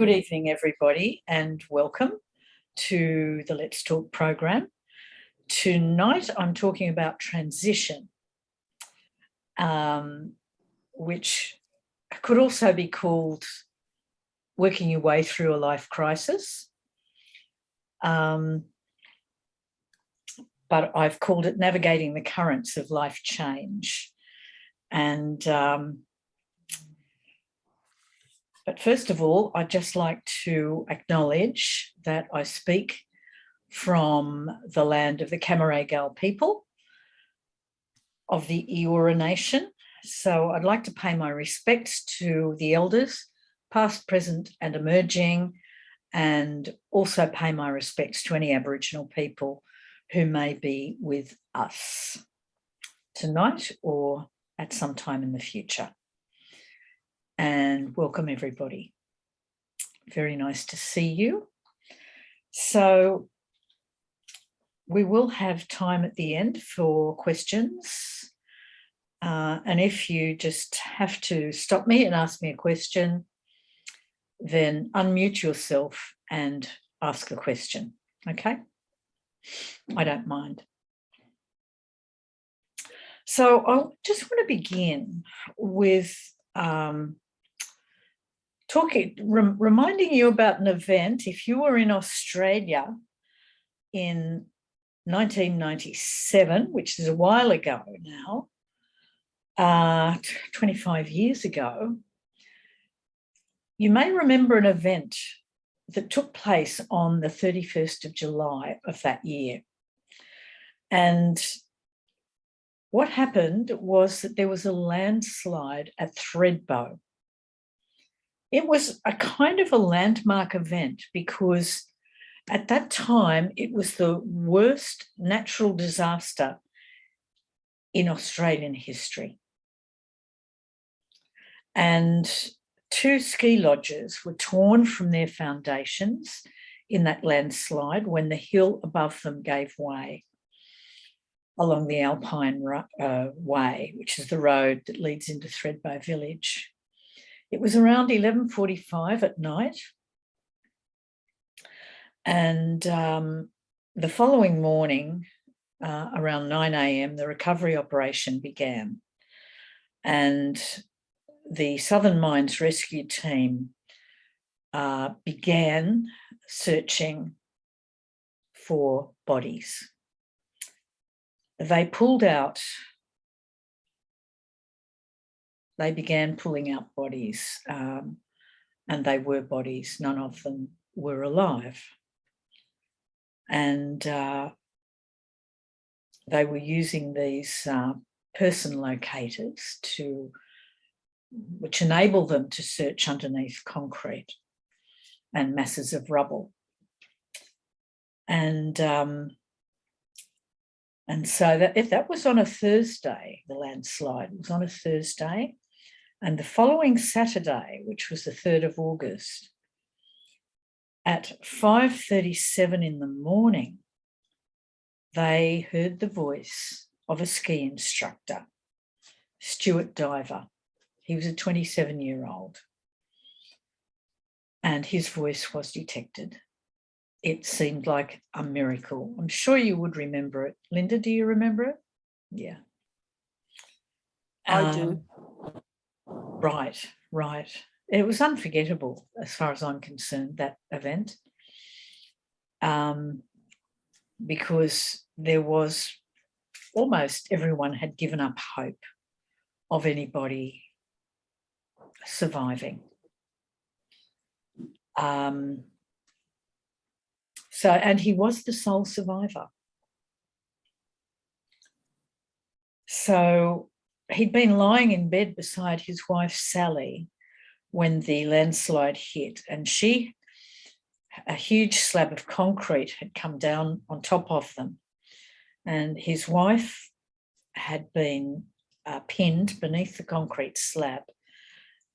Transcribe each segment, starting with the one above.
Good evening, everybody, and welcome to the Let's Talk program. Tonight, I'm talking about transition, which could also be called working your way through a life crisis. But I've called it navigating the currents of life change. But first of all, I'd just like to acknowledge that I speak from the land of the Camaragal people of the Eora Nation. So I'd like to pay my respects to the elders, past, present and emerging, and also pay my respects to any Aboriginal people who may be with us tonight or at some time in the future. And welcome everybody. Very nice to see you. So we will have time at the end for questions. And if you just have to stop me and ask me a question, then unmute yourself and ask a question, okay? I don't mind. So I just want to begin with reminding you about an event. If you were in Australia in 1997, which is a while ago now, 25 years ago, you may remember an event that took place on the 31st of July of that year. And what happened was that there was a landslide at Thredbo. It was a kind of a landmark event because at that time it was the worst natural disaster in Australian history. And 2 ski lodges were torn from their foundations in that landslide when the hill above them gave way along the Alpine Way, which is the road that leads into Thredbo village. It was around 11:45 at night, and the following morning, around 9 a.m, the recovery operation began, and the Southern Mines Rescue Team began searching for bodies. They began pulling out bodies, and they were bodies. None of them were alive. And they were using these person locators which enable them to search underneath concrete and masses of rubble. And so that was on a Thursday, the landslide was on a Thursday. And the following Saturday, which was the 3rd of August, at 5:37 in the morning, they heard the voice of a ski instructor, Stuart Diver. He was a 27-year-old. And his voice was detected. It seemed like a miracle. I'm sure you would remember it. Linda, do you remember it? Yeah. I do. Right. It was unforgettable as far as I'm concerned, that event, because there was almost everyone had given up hope of anybody surviving. And he was the sole survivor. So he'd been lying in bed beside his wife, Sally, when the landslide hit, and a huge slab of concrete had come down on top of them. And his wife had been pinned beneath the concrete slab,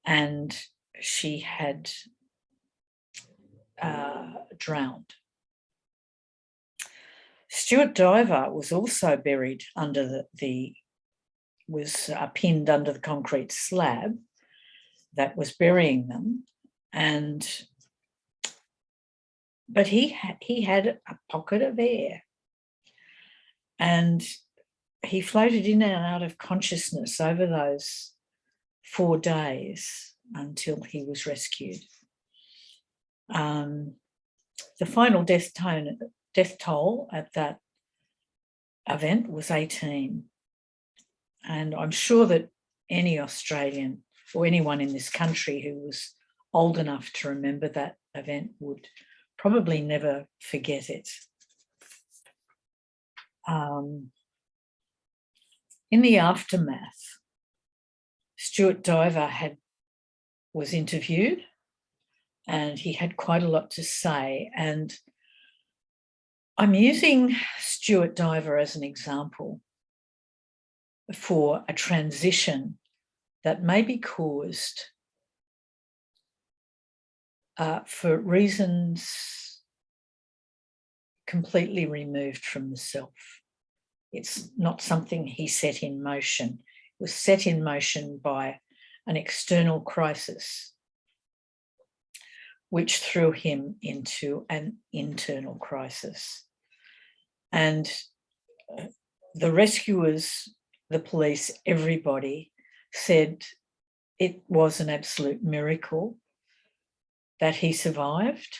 and she had drowned. Stuart Diver was also buried under pinned under the concrete slab that was burying them, and But he had a pocket of air, and he floated in and out of consciousness over those 4 days until he was rescued. The final death toll at that event was 18. And I'm sure that any Australian or anyone in this country who was old enough to remember that event would probably never forget it. In the aftermath, Stuart Diver was interviewed, and he had quite a lot to say. And I'm using Stuart Diver as an example for a transition that may be caused for reasons completely removed from the self. It's not something he set in motion. It was set in motion by an external crisis, which threw him into an internal crisis. And the rescuers, the police, everybody said it was an absolute miracle that he survived.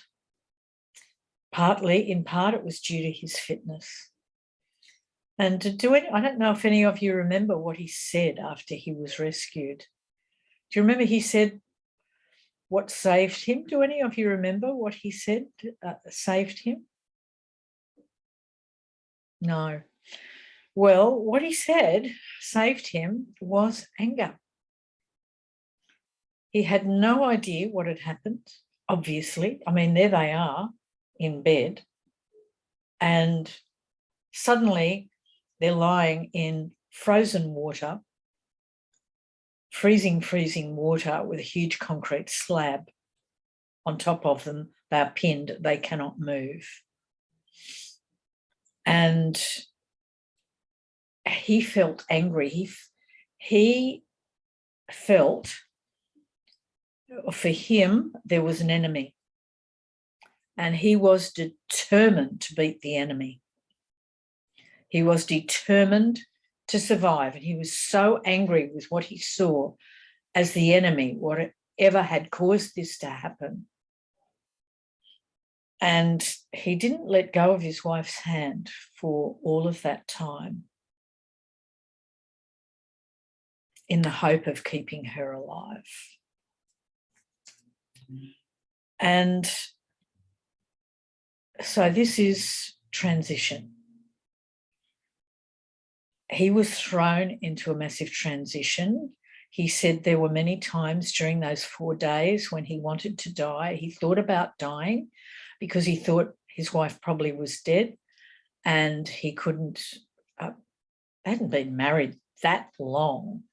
In part, it was due to his fitness. And I don't know if any of you remember what he said after he was rescued. Do you remember he said what saved him? Do any of you remember what he said saved him? No. Well, what he said saved him was anger. He had no idea what had happened, obviously. I mean, there they are in bed, and suddenly they're lying in frozen water, freezing water with a huge concrete slab on top of them. They're pinned, they cannot move. And he felt angry. He felt, for him, there was an enemy, and he was determined to beat the enemy. He was determined to survive, and he was so angry with what he saw as the enemy, whatever had caused this to happen. And he didn't let go of his wife's hand for all of that time, in the hope of keeping her alive. And so this is transition. He was thrown into a massive transition. He said there were many times during those 4 days when he wanted to die. He thought about dying because he thought his wife probably was dead, and he couldn't, they hadn't been married that long.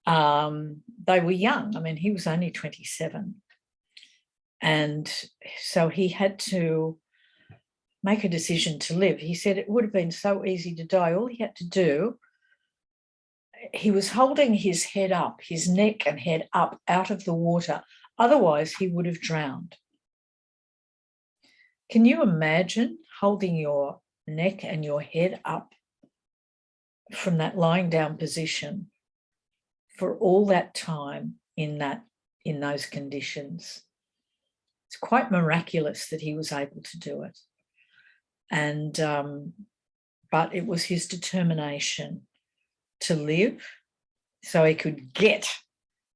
They were young. I mean, he was only 27. And so he had to make a decision to live. He said it would have been so easy to die. All he had to do, he was holding his head up, his neck and head up out of the water. Otherwise, he would have drowned. Can you imagine holding your neck and your head up from that lying down position for all that time in those conditions? It's quite miraculous that he was able to do it. And but it was his determination to live so he could get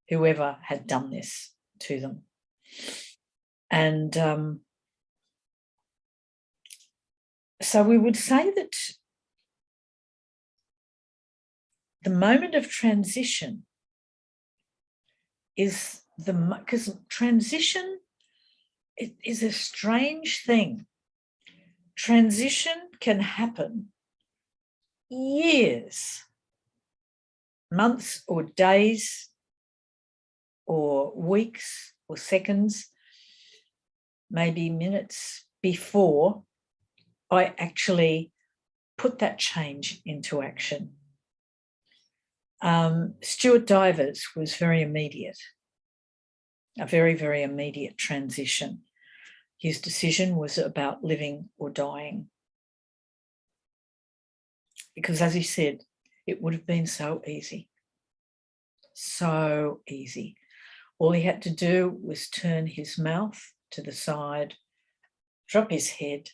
whoever had done this to them. And so we would say that the moment of transition is because transition is a strange thing. Transition can happen years, months or days or weeks or seconds, maybe minutes before I actually put that change into action. Stuart Divers was very immediate, a very, very immediate transition. His decision was about living or dying. Because as he said, it would have been so easy. So easy. All he had to do was turn his mouth to the side, drop his head,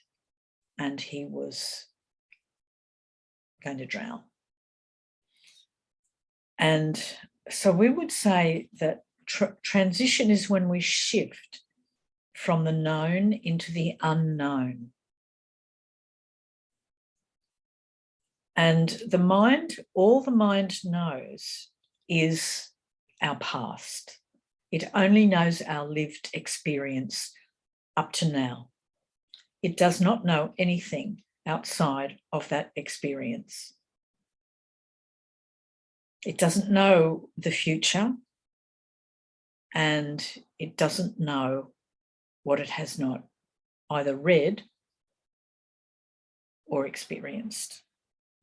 and he was going to drown. And so we would say that transition is when we shift from the known into the unknown. And the mind, all the mind knows is our past. It only knows our lived experience up to now. It does not know anything outside of that experience. It doesn't know the future, and it doesn't know what it has not either read or experienced.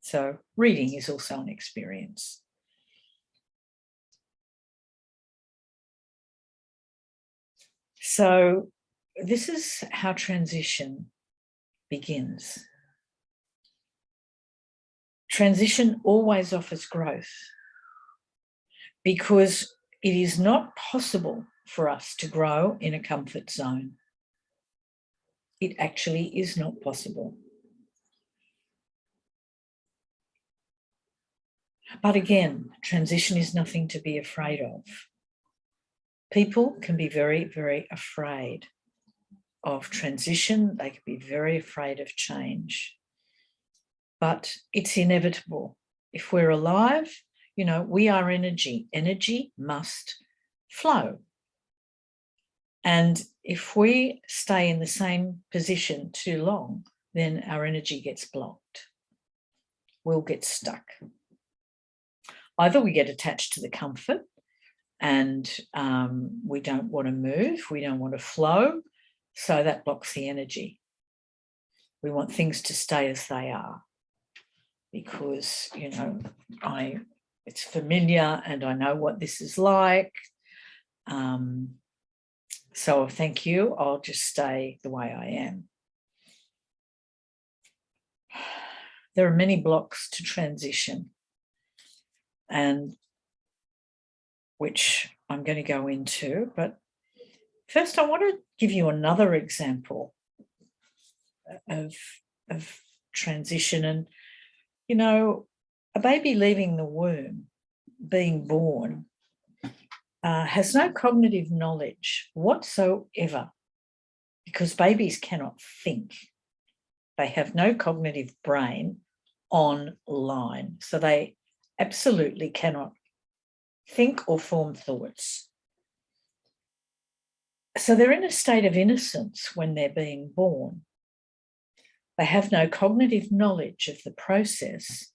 So reading is also an experience. So this is how transition begins. Transition always offers growth because it is not possible for us to grow in a comfort zone. It actually is not possible. But again, transition is nothing to be afraid of. People can be very, very afraid of transition. They can be very afraid of change. But it's inevitable. If we're alive, you know, we are energy. Energy must flow. And if we stay in the same position too long, then our energy gets blocked. We'll get stuck. Either we get attached to the comfort and we don't want to move, we don't want to flow, so that blocks the energy. We want things to stay as they are because, you know, it's familiar and I know what this is like. So thank you, I'll just stay the way I am. There are many blocks to transition, and which I'm going to go into. But first, I want to give you another example of transition. And, you know, a baby leaving the womb, being born, has no cognitive knowledge whatsoever because babies cannot think. They have no cognitive brain online, so they absolutely cannot think or form thoughts. So they're in a state of innocence when they're being born. They have no cognitive knowledge of the process,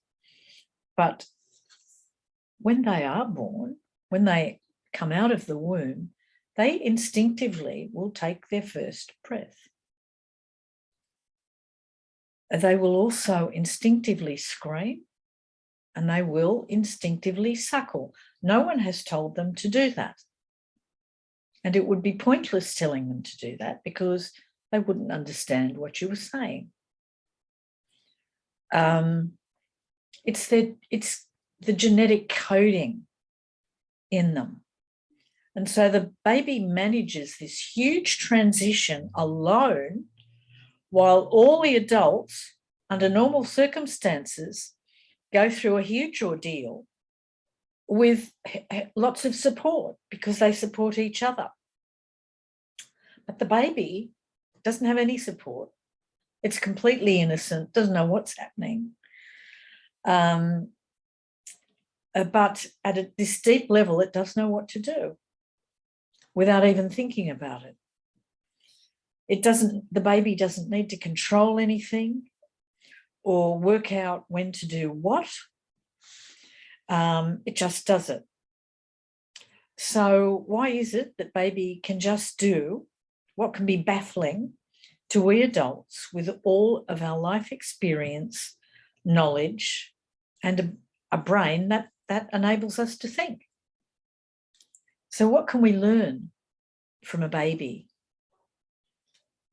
but when they are born, when they come out of the womb, they instinctively will take their first breath. They will also instinctively scream, and they will instinctively suckle. No one has told them to do that. And it would be pointless telling them to do that because they wouldn't understand what you were saying. It's the genetic coding in them. And so the baby manages this huge transition alone while all the adults, under normal circumstances, go through a huge ordeal with lots of support because they support each other. But the baby doesn't have any support. It's completely innocent, doesn't know what's happening. But at this deep level, it does know what to do without even thinking about it. The baby doesn't need to control anything or work out when to do what. It just does it. So why is it that baby can just do what can be baffling to we adults with all of our life experience, knowledge, and a brain that enables us to think? So what can we learn from a baby?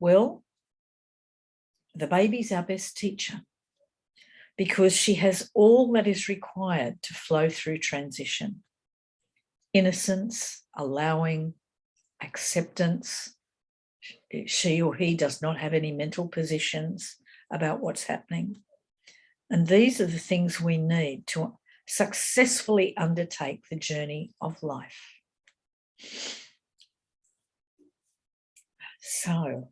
Well, the baby's our best teacher because she has all that is required to flow through transition. Innocence, allowing, acceptance. She or he does not have any mental positions about what's happening. And these are the things we need to successfully undertake the journey of life. So,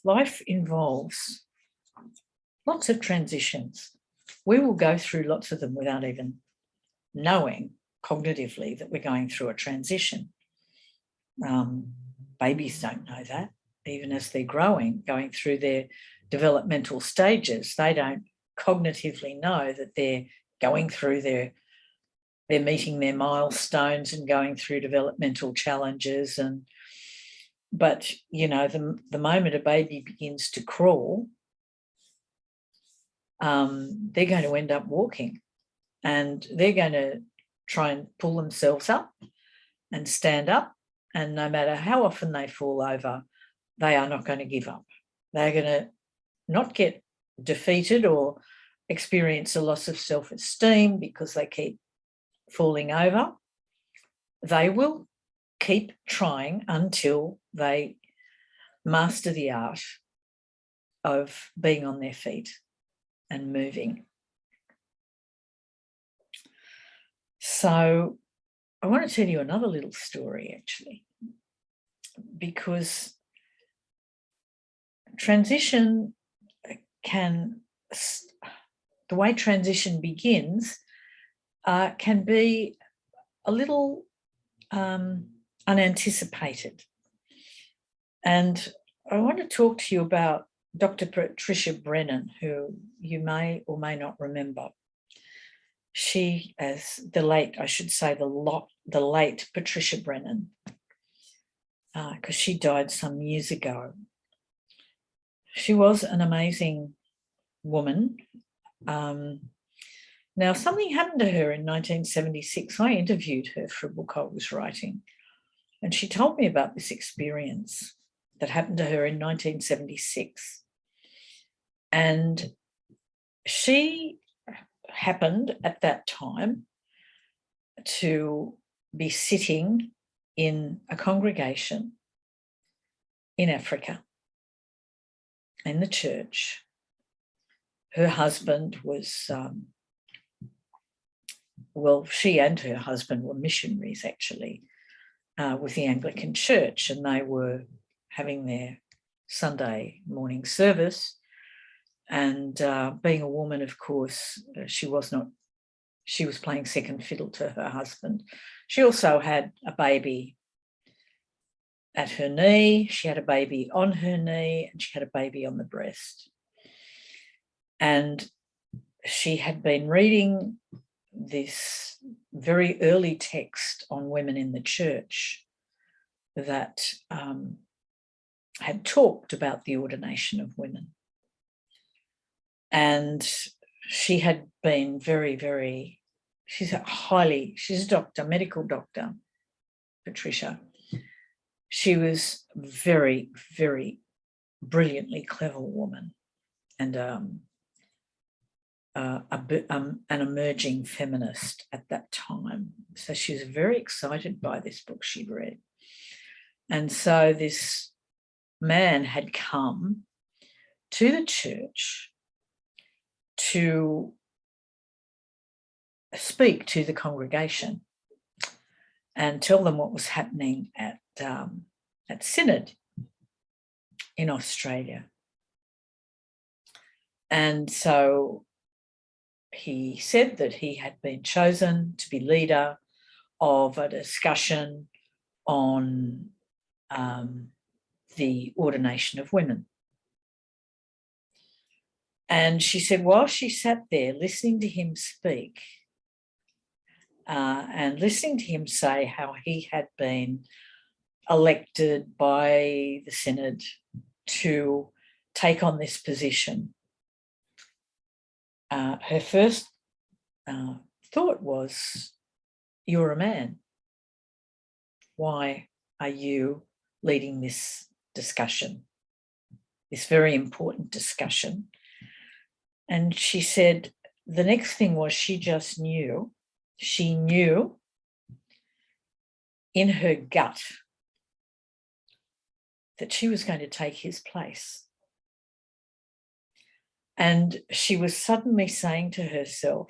life involves lots of transitions. We will go through lots of them without even knowing cognitively that we're going through a transition. Babies don't know that. Even as they're growing, going through their developmental stages, they don't cognitively know that they're going through they're meeting their milestones and going through developmental challenges. But the moment a baby begins to crawl, they're going to end up walking, and they're going to try and pull themselves up and stand up. And no matter how often they fall over, they are not going to give up. They're going to not get defeated or experience a loss of self-esteem because they keep falling over. They will keep trying until they master the art of being on their feet and moving. So I want to tell you another little story, actually, because transition the way transition begins can be a little unanticipated. And I want to talk to you about Dr. Patricia Brennan, who you may or may not remember. She, as the late Patricia Brennan, because she died some years ago. She was an amazing woman. Now, something happened to her in 1976. I interviewed her for a book I was writing, and she told me about this experience that happened to her in 1976. And she happened at that time to be sitting in a congregation in Africa, in the church. Her husband was, she and her husband were missionaries, actually, with the Anglican Church, and they were having their Sunday morning service. And being a woman, of course, she was playing second fiddle to her husband. She also had a baby at her knee, she had a baby on her knee, and she had a baby on the breast. And she had been reading this very early text on women in the church that had talked about the ordination of women. And she had been she's a doctor, medical doctor, Patricia. She was very, very brilliantly clever woman and an emerging feminist at that time. So she was very excited by this book she'd read. And so this man had come to the church to speak to the congregation and tell them what was happening at Synod in Australia. And so he said that he had been chosen to be leader of a discussion on the ordination of women. And she said, while she sat there listening to him speak and listening to him say how he had been elected by the Synod to take on this position, her first thought was, you're a man. why are you leading this discussion, this very important discussion? And she said the next thing was she just knew, she knew in her gut that she was going to take his place. And she was suddenly saying to herself,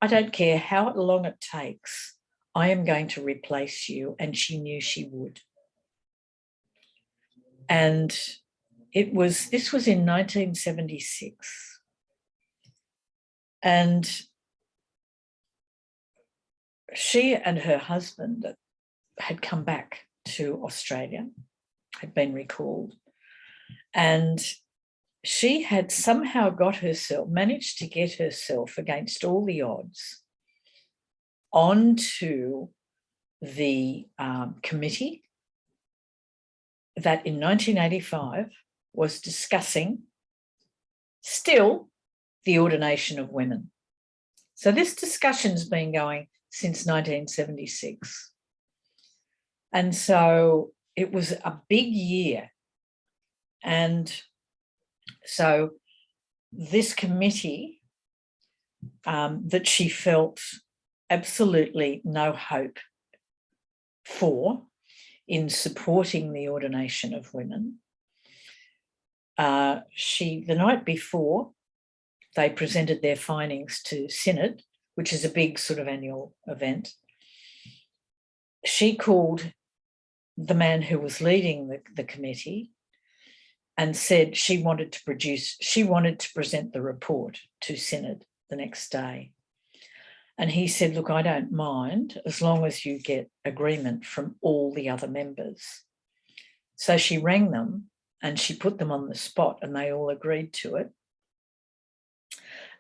I don't care how long it takes, I am going to replace you. And she knew she would. And this was in 1976. And she and her husband had come back to Australia, had been recalled, and she had somehow managed to get herself against all the odds onto the committee that in 1985 was discussing still the ordination of women. So this discussion's been going since 1976. And so it was a big year. And so this committee that she felt absolutely no hope for in supporting the ordination of women, the night before they presented their findings to Synod, which is a big sort of annual event, she called the man who was leading the committee and said she wanted to present the report to Synod the next day. And he said, look, I don't mind as long as you get agreement from all the other members. So she rang them and she put them on the spot and they all agreed to it.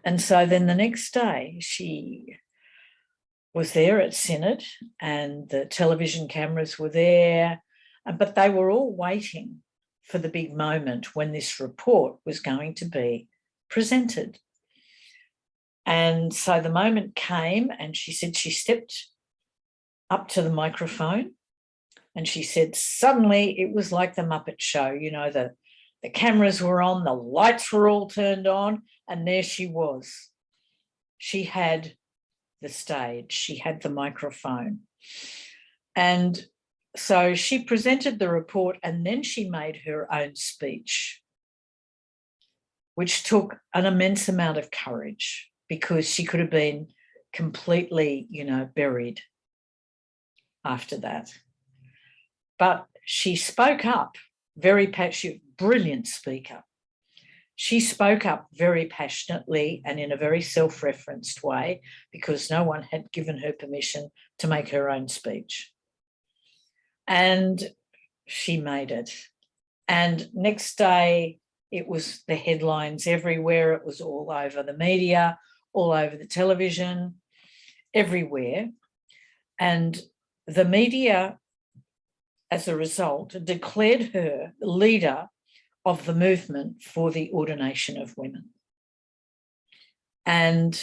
And so then the next day she was there at Synod and the television cameras were there, but they were all waiting for the big moment when this report was going to be presented. And so the moment came and she said she stepped up to the microphone and she said suddenly it was like the Muppet Show, you know, the cameras were on, the lights were all turned on, and there she was. She had the stage, she had the microphone. And so she presented the report and then she made her own speech, which took an immense amount of courage because she could have been completely, you know, buried after that. But she spoke up very passionately, brilliant speaker. She spoke up very passionately and in a very self-referenced way because no one had given her permission to make her own speech. And she made it. And next day, it was the headlines everywhere. It was all over the media, all over the television, everywhere. And the media, as a result, declared her the leader of the movement for the ordination of women. And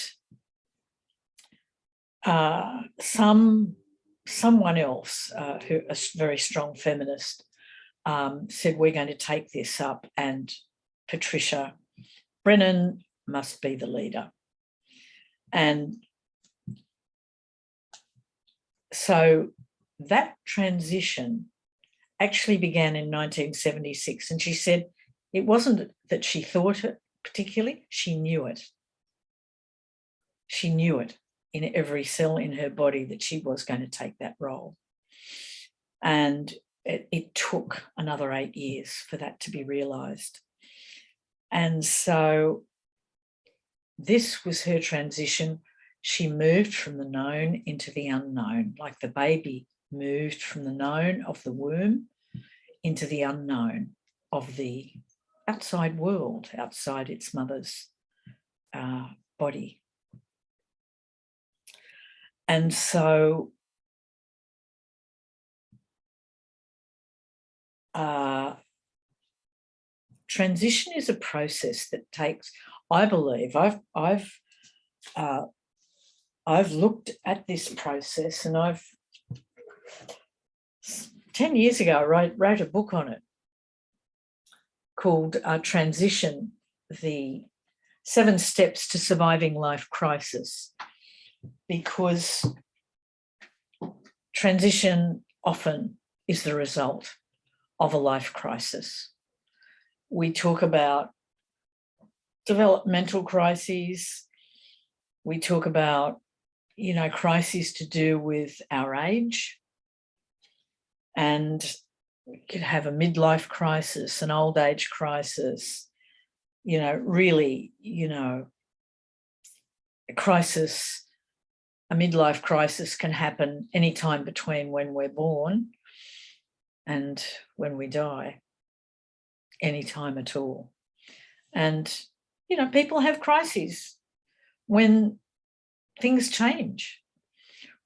someone else, who a very strong feminist, said, we're going to take this up and Patricia Brennan must be the leader. And so that transition actually began in 1976. And she said it wasn't that she thought it particularly, she knew it. She knew it in every cell in her body that she was going to take that role. And it took another 8 years for that to be realised. And so this was her transition. She moved from the known into the unknown, like the baby moved from the known of the womb into the unknown of the outside world, outside its mother's body. And so transition is a process that takes, I believe, I've looked at this process and I've 10 years ago, I wrote a book on it called Transition, the 7 Steps to Surviving Life Crisis, because transition often is the result of a life crisis. We talk about developmental crises. We talk about, crises to do with our age. And we could have a midlife crisis, an old age crisis, really, a midlife crisis can happen anytime between when we're born and when we die, anytime at all. And, people have crises when things change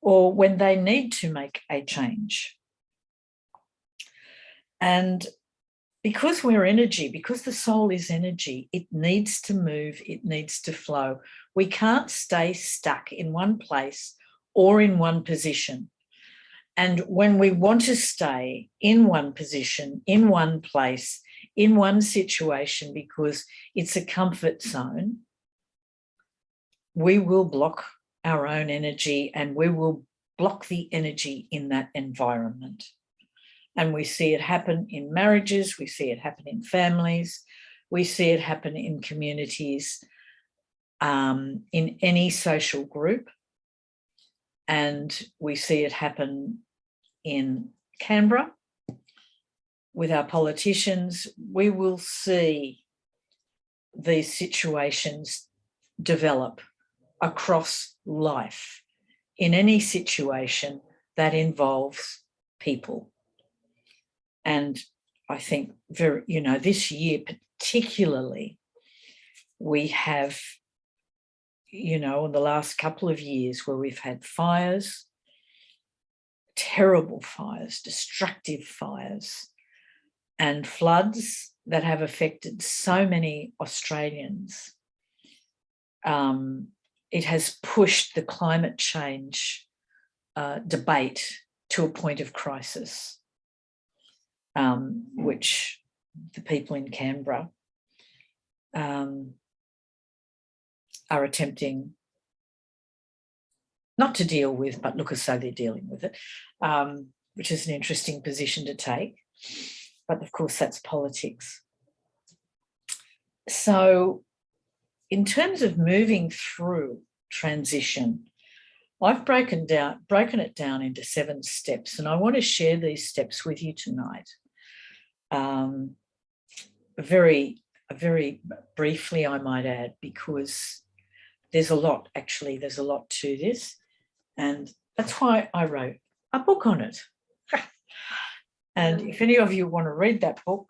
or when they need to make a change. And because we're energy, because the soul is energy, it needs to move, it needs to flow. We can't stay stuck in one place or in one position. And when we want to stay in one position, in one place, in one situation, because it's a comfort zone, we will block our own energy and we will block the energy in that environment. And we see it happen in marriages, we see it happen in families, we see it happen in communities, in any social group. And we see it happen in Canberra with our politicians. We will see these situations develop across life in any situation that involves people. And I think this year particularly, we have, in the last couple of years where we've had fires, terrible fires, destructive fires, and floods that have affected so many Australians. It has pushed the climate change debate to a point of crisis. Which the people in Canberra are attempting not to deal with, but look as though they're dealing with it, which is an interesting position to take. But of course, that's politics. So in terms of moving through transition, I've broken it down into 7 steps, and I want to share these steps with you tonight. Very briefly, I might add, because there's a lot to this, and that's why I wrote a book on it. And if any of you want to read that book.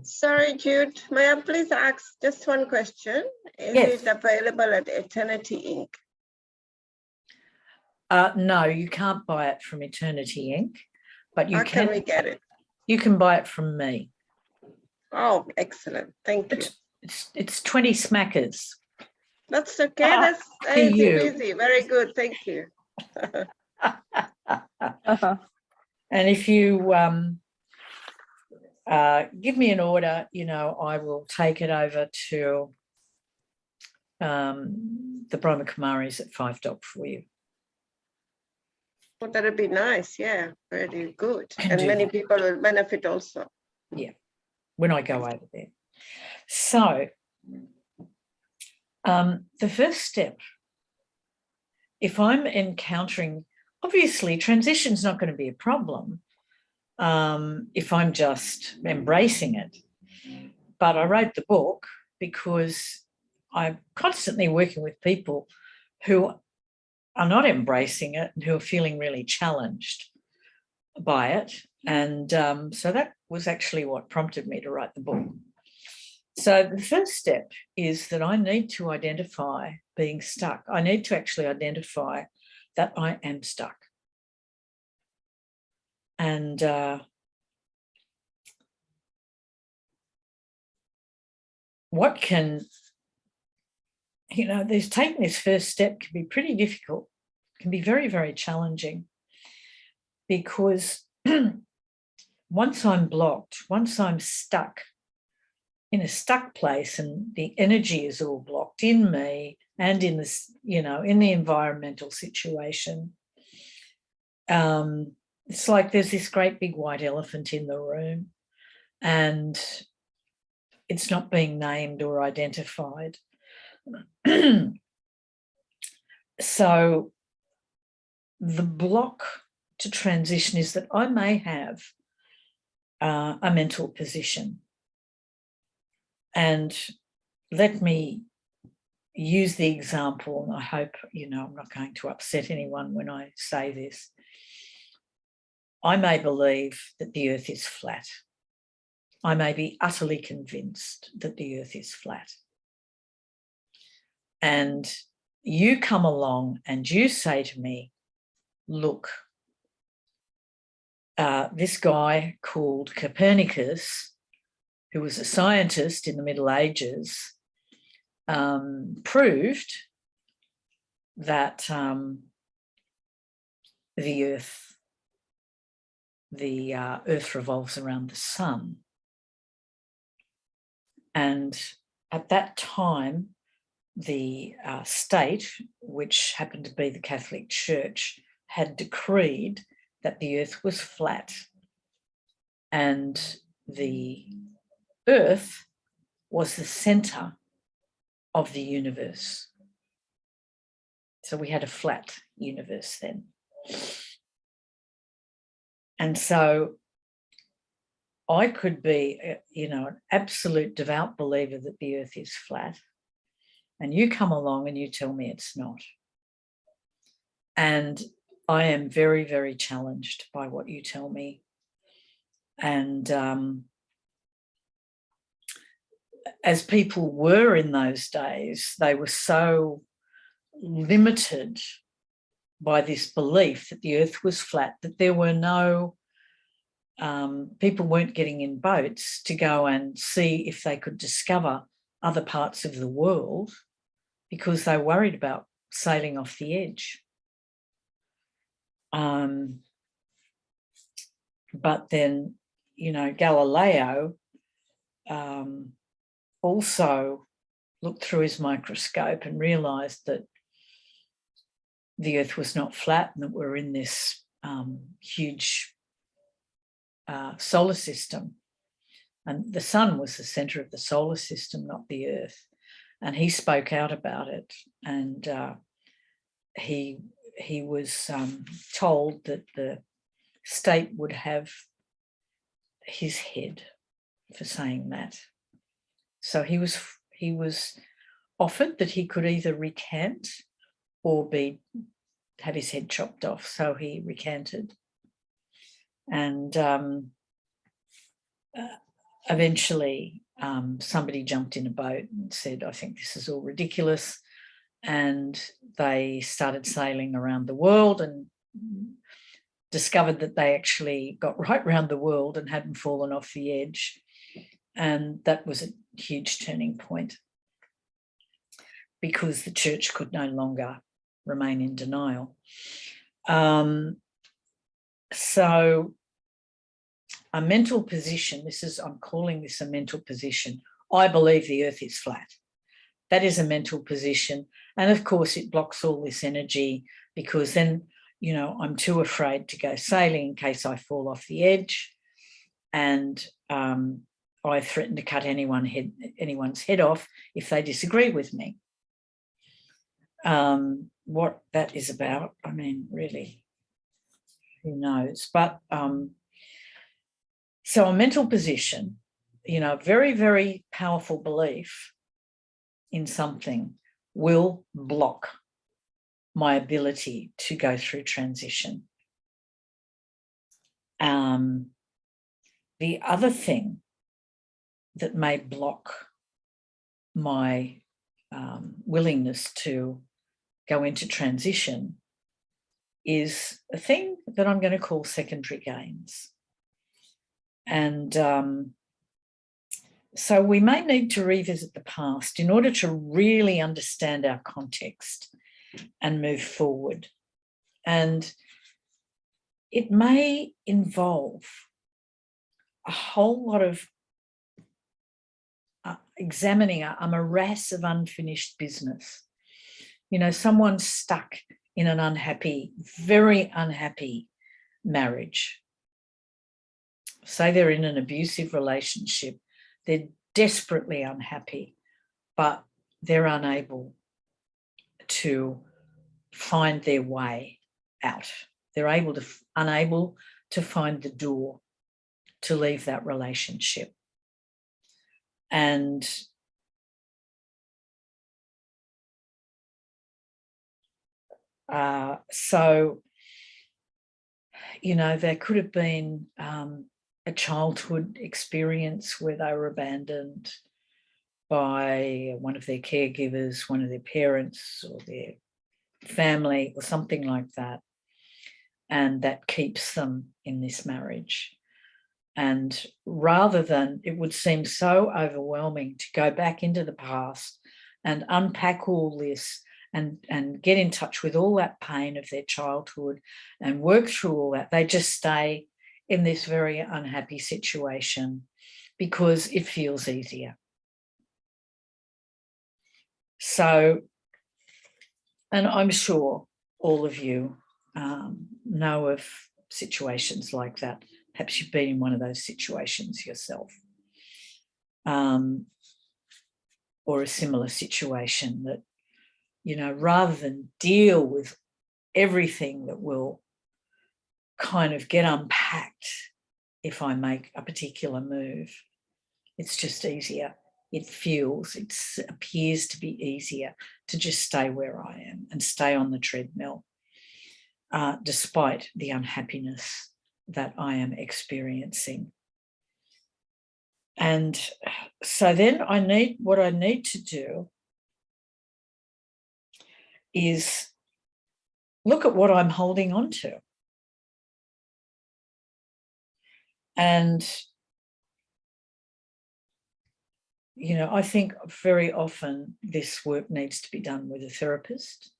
Sorry, Jude, may I please ask just one question? Is it available at Eternity Inc.? No, you can't buy it from Eternity Inc., but you can we get it? You can buy it from me. Oh, excellent. Thank you. It's 20 smackers. That's okay. That's easy. Very good. Thank you. And if you give me an order, I will take it over to the Brahma Kumaris at $5 for you. Well, that would be nice. Yeah, very good. And many people will benefit also. Yeah, when I go over there. So the first step, if I'm encountering, obviously transition is not going to be a problem if I'm just embracing it. But I wrote the book because I'm constantly working with people who are not embracing it and who are feeling really challenged by it. And so that was actually what prompted me to write the book. So the first step is that I need to identify being stuck. I need to actually identify that I am stuck. And what can, taking this first step can be pretty difficult, can be very, very challenging, because once I'm blocked, once I'm stuck in a stuck place and the energy is all blocked in me and in this, in the environmental situation, it's like there's this great big white elephant in the room and it's not being named or identified. So the block to transition is that I may have a mental position. And let me use the example, and I hope, I'm not going to upset anyone when I say this. I may believe that the earth is flat. I may be utterly convinced that the earth is flat. And you come along and you say to me, look, this guy called Copernicus, who was a scientist in the Middle Ages, proved that the earth revolves around the sun. And at that time, the state, which happened to be the Catholic Church, had decreed that the earth was flat and the earth was the centre of the universe. So we had a flat universe then. And so I could be, an absolute devout believer that the earth is flat, and you come along and you tell me it's not. And I am very, very challenged by what you tell me. And as people were in those days, they were so limited by this belief that the earth was flat that there were no, people weren't getting in boats to go and see if they could discover other parts of the world because they were worried about sailing off the edge. But then, Galileo also looked through his microscope and realised that the earth was not flat and that we're in this huge solar system. And the sun was the centre of the solar system, not the earth. And he spoke out about it. And he was told that the state would have his head for saying that. So he was offered that he could either recant or have his head chopped off. So he recanted. And eventually somebody jumped in a boat and said, I think this is all ridiculous. And they started sailing around the world and discovered that they actually got right around the world and hadn't fallen off the edge. And that was a huge turning point because the church could no longer remain in denial. So a mental position, I'm calling this a mental position. I believe the earth is flat. That is a mental position. And of course it blocks all this energy because then, I'm too afraid to go sailing in case I fall off the edge. And I threaten to cut anyone's head off if they disagree with me. What that is about, really, who knows? But so a mental position, very, very powerful belief in something will block my ability to go through transition. The other thing that may block my willingness to go into transition is a thing that I'm going to call secondary gains. And so we may need to revisit the past in order to really understand our context and move forward. And it may involve a whole lot of examining a morass of unfinished business. You know, someone's stuck in an unhappy, very unhappy marriage. Say they're in an abusive relationship, they're desperately unhappy, but they're unable to find their way out. They're unable to find the door to leave that relationship. And so, you know, there could have been a childhood experience where they were abandoned by one of their caregivers, one of their parents or their family or something like that. And that keeps them in this marriage. And rather than, it would seem so overwhelming to go back into the past and unpack all this and get in touch with all that pain of their childhood and work through all that, they just stay in this very unhappy situation because it feels easier. So, and I'm sure all of you know of situations like that. Perhaps you've been in one of those situations yourself, or a similar situation that, you know, rather than deal with everything that will kind of get unpacked if I make a particular move, it's just easier. It appears to be easier to just stay where I am and stay on the treadmill, despite the unhappiness that I am experiencing. And so then what I need to do is look at what I'm holding on to. And, you know, I think very often this work needs to be done with a therapist.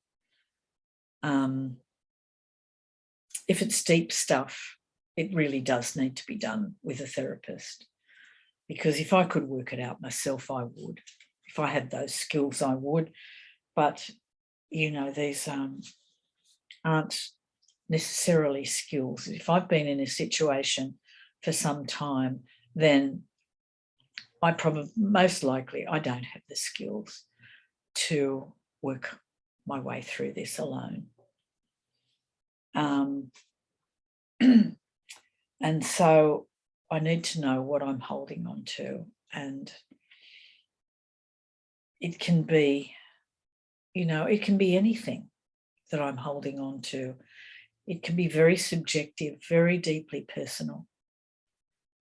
If it's deep stuff, it really does need to be done with a therapist, because if I could work it out myself, I would. If I had those skills, I would. But, you know, these aren't necessarily skills. If I've been in a situation for some time, then most likely I don't have the skills to work my way through this alone. And so I need to know what I'm holding on to, and it can be, you know, it can be anything that I'm holding on to. It can be very subjective, very deeply personal.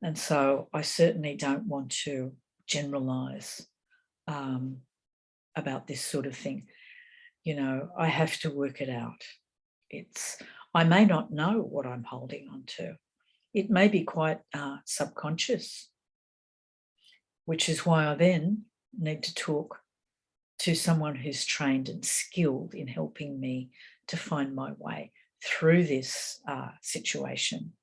And so I certainly don't want to generalise about this sort of thing. You know, I have to work it out. I may not know what I'm holding on to. It may be quite subconscious, which is why I then need to talk to someone who's trained and skilled in helping me to find my way through this situation.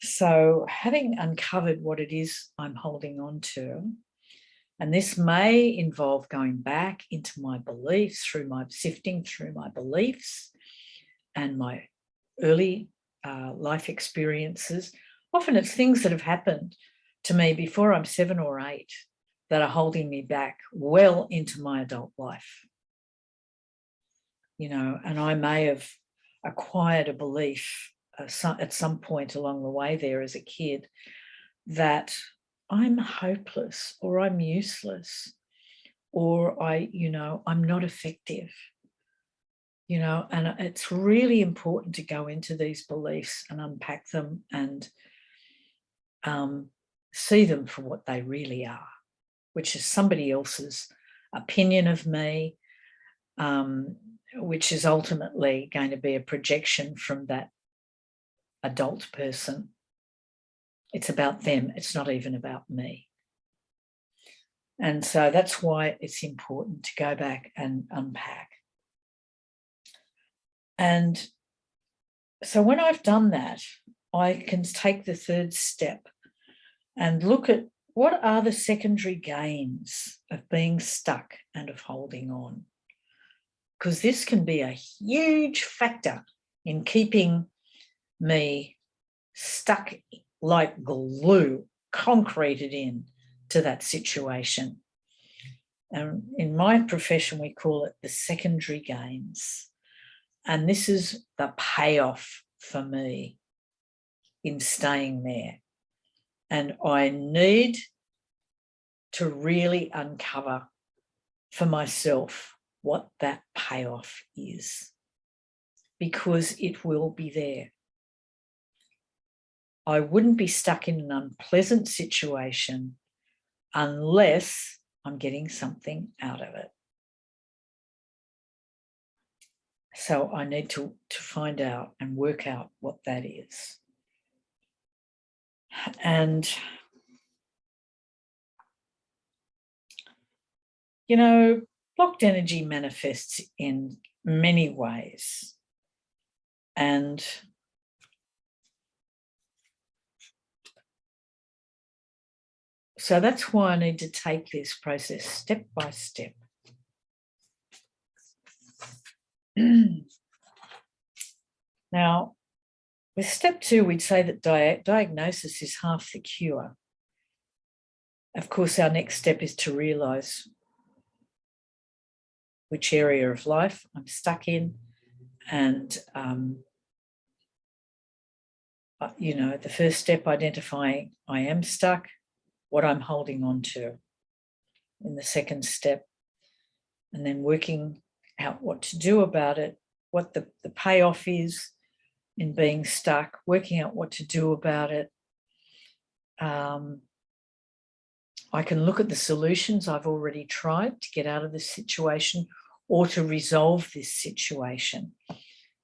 So having uncovered what it is I'm holding on to, and this may involve going back into my beliefs, sifting through my beliefs and my early life experiences. Often it's things that have happened to me before I'm 7 or 8 that are holding me back well into my adult life. You know, and I may have acquired a belief at some point along the way there as a kid that I'm hopeless or I'm useless or I'm not effective. You know, and it's really important to go into these beliefs and unpack them and see them for what they really are, which is somebody else's opinion of me, which is ultimately going to be a projection from that adult person. It's about them. It's not even about me. And so that's why it's important to go back and unpack. And so when I've done that, I can take the third step and look at what are the secondary gains of being stuck and of holding on. Because this can be a huge factor in keeping me stuck like glue, concreted in to that situation. And in my profession, we call it the secondary gains. And this is the payoff for me in staying there. And I need to really uncover for myself what that payoff is, because it will be there. I wouldn't be stuck in an unpleasant situation unless I'm getting something out of it. So I need to find out and work out what that is. And, you know, blocked energy manifests in many ways. And so that's why I need to take this process step by step. Now, with step 2, we'd say that diagnosis is half the cure. Of course, our next step is to realise which area of life I'm stuck in, and, you know, the first step, identifying I am stuck, what I'm holding on to in the second step, and then working out what to do about it, what the payoff is in being stuck, working out what to do about it. I can look at the solutions I've already tried to get out of this situation or to resolve this situation.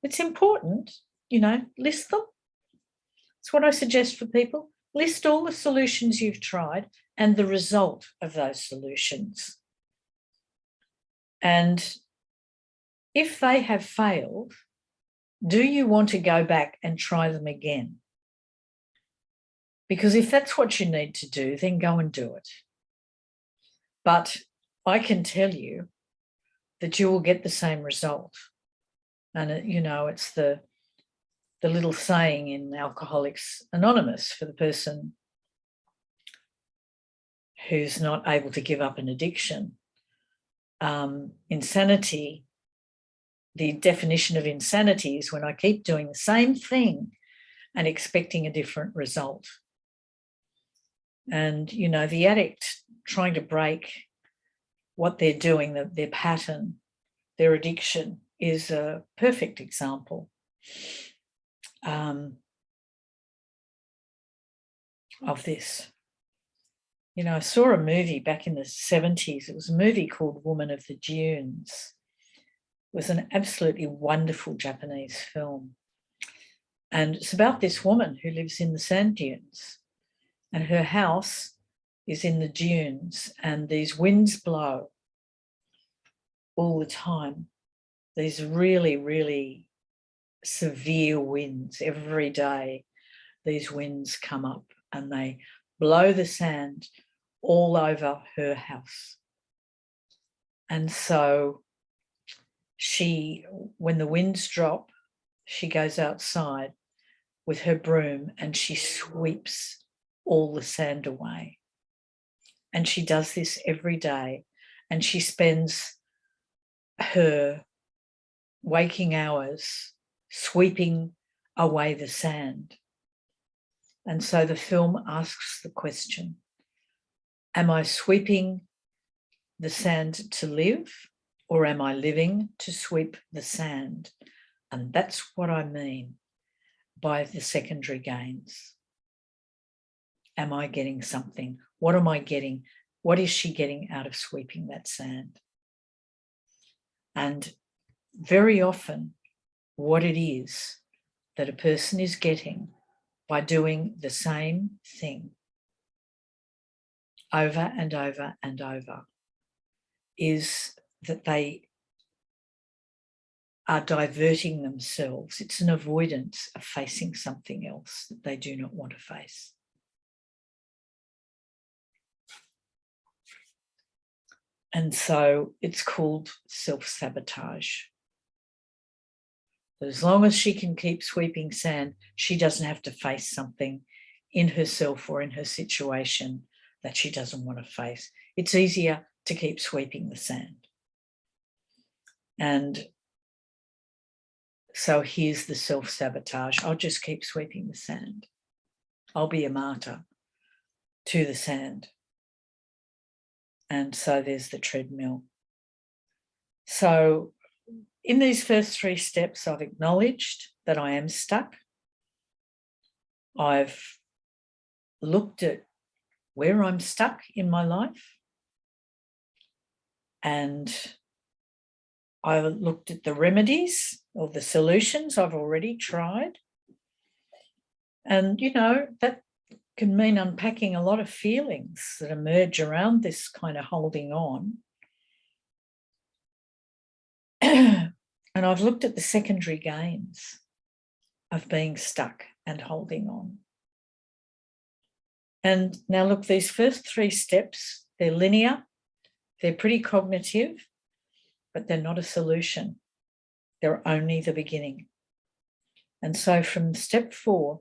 It's important, you know, list them. That's what I suggest for people. List all the solutions you've tried and the result of those solutions. And if they have failed, do you want to go back and try them again? Because if that's what you need to do, then go and do it. But I can tell you that you will get the same result. And, you know, it's the little saying in Alcoholics Anonymous for the person who's not able to give up an addiction. Insanity, the definition of insanity is when I keep doing the same thing and expecting a different result. And, you know, the addict trying to break what they're doing, their pattern, their addiction, is a perfect example of this. You know, I saw a movie back in the 70s. It was a movie called Woman of the Dunes. It was an absolutely wonderful Japanese film. And it's about this woman who lives in the sand dunes, and her house is in the dunes, and these winds blow all the time. These really, really severe winds. Every day these winds come up and they blow the sand all over her house. And so she, when the winds drop, she goes outside with her broom and she sweeps all the sand away. And she does this every day, and she spends her waking hours sweeping away the sand. And so the film asks the question, am I sweeping the sand to live, or am I living to sweep the sand? And that's what I mean by the secondary gains. Am I getting something? What am I getting? What is she getting out of sweeping that sand? And very often what it is that a person is getting by doing the same thing over and over and over is that they are diverting themselves. It's an avoidance of facing something else that they do not want to face. And so it's called self-sabotage. But as long as she can keep sweeping sand, she doesn't have to face something in herself or in her situation that she doesn't want to face. It's easier to keep sweeping the sand. And so here's the self-sabotage. I'll just keep sweeping the sand. I'll be a martyr to the sand. And so there's the treadmill. So in these first 3 steps, I've acknowledged that I am stuck. I've looked at where I'm stuck in my life. And I looked at the remedies or the solutions I've already tried. And, you know, that can mean unpacking a lot of feelings that emerge around this kind of holding on. And I've looked at the secondary gains of being stuck and holding on. And now look, these first 3 steps, they're linear, they're pretty cognitive, but they're not a solution. They're only the beginning. And so from step 4,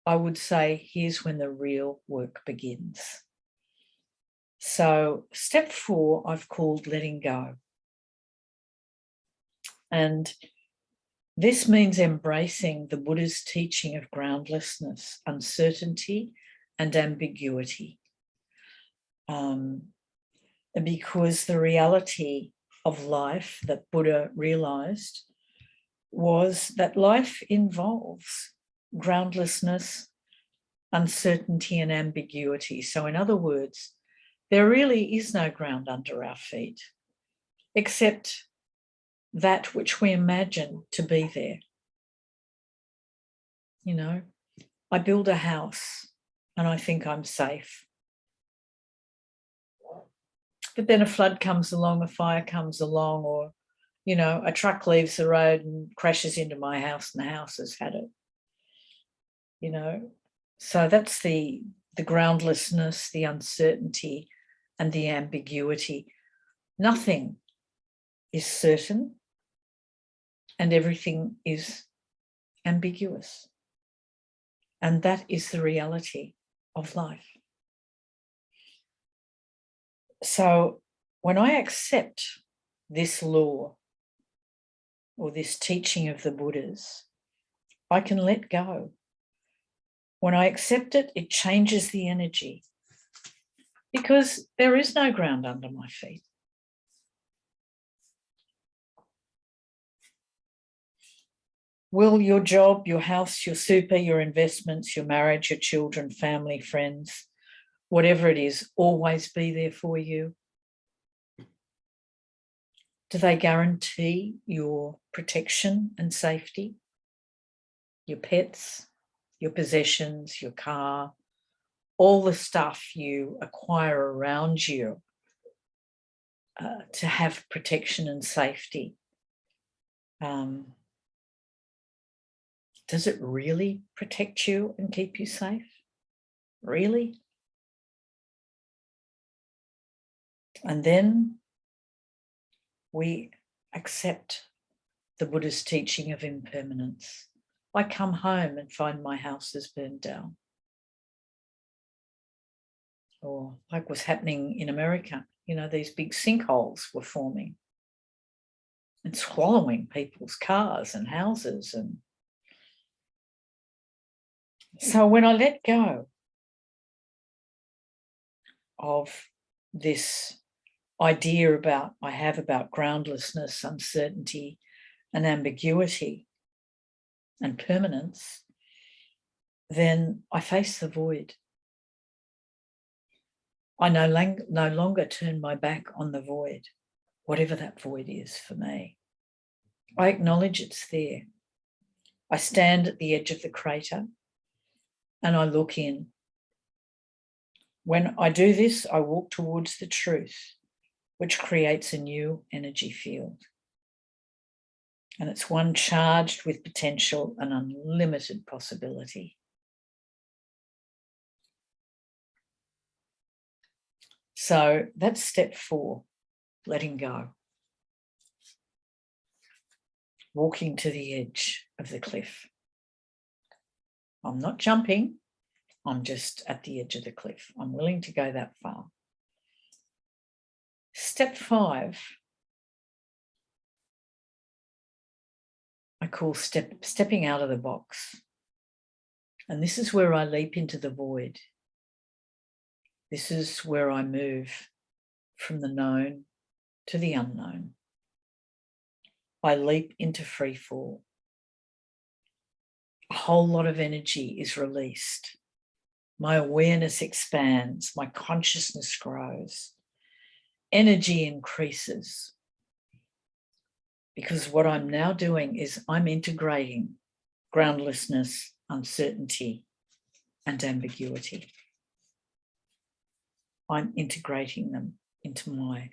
I would say here's when the real work begins. So step 4, I've called letting go. And this means embracing the Buddha's teaching of groundlessness, uncertainty, and ambiguity. Because the reality of life that Buddha realized was that life involves groundlessness, uncertainty, and ambiguity. So in other words, there really is no ground under our feet, except that which we imagine to be there. You know, I build a house and I think I'm safe. But then a flood comes along, a fire comes along, or, you know, a truck leaves the road and crashes into my house and the house has had it. You know, so that's the groundlessness, the uncertainty, and the ambiguity. Nothing is certain and everything is ambiguous. And that is the reality of life. So when I accept this law or this teaching of the Buddhas, I can let go. When I accept it, it changes the energy because there is no ground under my feet. Will your job, your house, your super, your investments, your marriage, your children, family, friends, whatever it is, always be there for you? Do they guarantee your protection and safety? Your pets, your possessions, your car, all the stuff you acquire around you to have protection and safety. Does it really protect you and keep you safe? Really? And then we accept the Buddha's teaching of impermanence. I come home and find my house is burned down. Or like was happening in America, you know, these big sinkholes were forming and swallowing people's cars and houses. And so when I let go of this idea I have about groundlessness, uncertainty, and ambiguity and permanence, then I face the void. I no longer turn my back on the void, whatever that void is for me. I acknowledge it's there. I stand at the edge of the crater and I look in. When I do this, I walk towards the truth, which creates a new energy field. And it's one charged with potential and unlimited possibility. So that's step 4, letting go. Walking to the edge of the cliff. I'm not jumping, I'm just at the edge of the cliff. I'm willing to go that far. Step 5, I call stepping out of the box. And this is where I leap into the void. This is where I move from the known to the unknown. I leap into free fall. A whole lot of energy is released. My awareness expands, my consciousness grows, energy increases. Because what I'm now doing is I'm integrating groundlessness, uncertainty, and ambiguity. I'm integrating them into my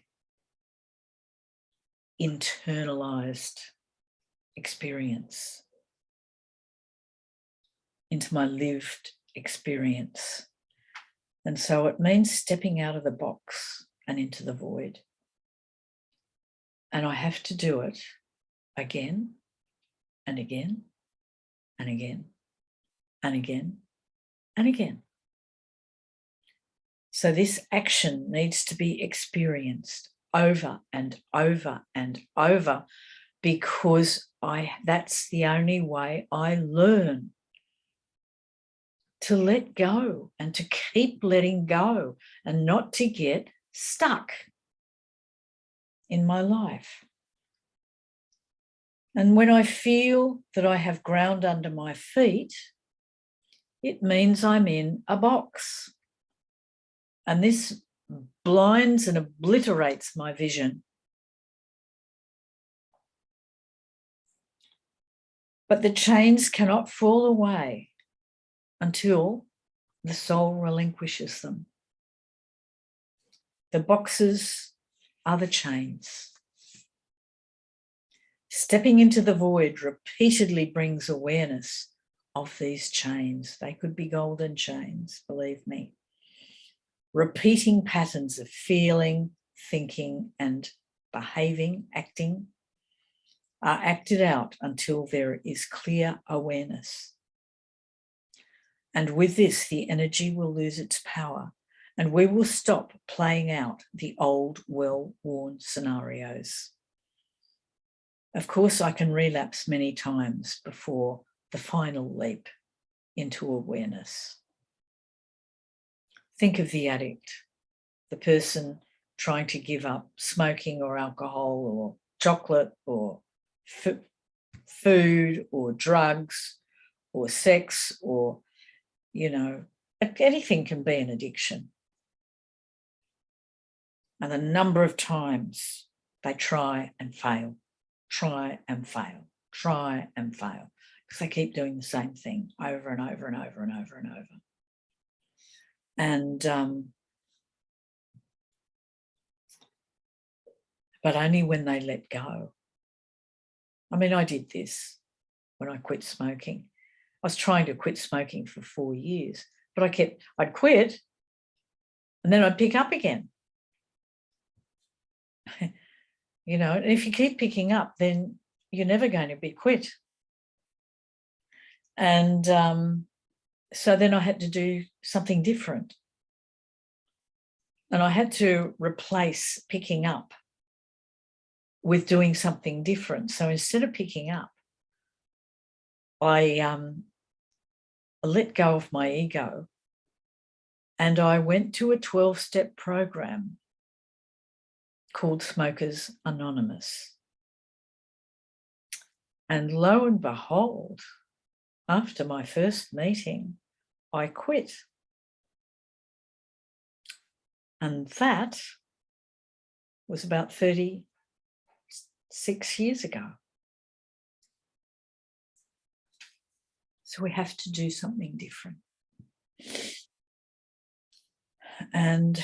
internalized experience, into my lived experience. And so it means stepping out of the box and into the void. And I have to do it again and again and again and again and again. So this action needs to be experienced over and over and over, because that's the only way I learn to let go and to keep letting go and not to get stuck in my life. And when I feel that I have ground under my feet, it means I'm in a box. And this blinds and obliterates my vision. But the chains cannot fall away until the soul relinquishes them. The boxes are the chains. Stepping into the void repeatedly brings awareness of these chains. They could be golden chains, believe me. Repeating patterns of feeling, thinking, and behaving, acting, are acted out until there is clear awareness. And with this, the energy will lose its power, and we will stop playing out the old, well-worn scenarios. Of course, I can relapse many times before the final leap into awareness. Think of the addict, the person trying to give up smoking or alcohol or chocolate or food or drugs or sex or, anything can be an addiction. And the number of times they try and fail, because they keep doing the same thing over and over and over and over and over. And but only when they let go. I mean, I did this when I quit smoking. I was trying to quit smoking for 4 years, but I'd quit and then I'd pick up again. And if you keep picking up, then you're never going to be quit. And so then I had to do something different. And I had to replace picking up with doing something different. So instead of picking up, I let go of my ego and I went to a 12-step program called Smokers Anonymous. And lo and behold, after my first meeting, I quit. And that was about 36 years ago. So we have to do something different. And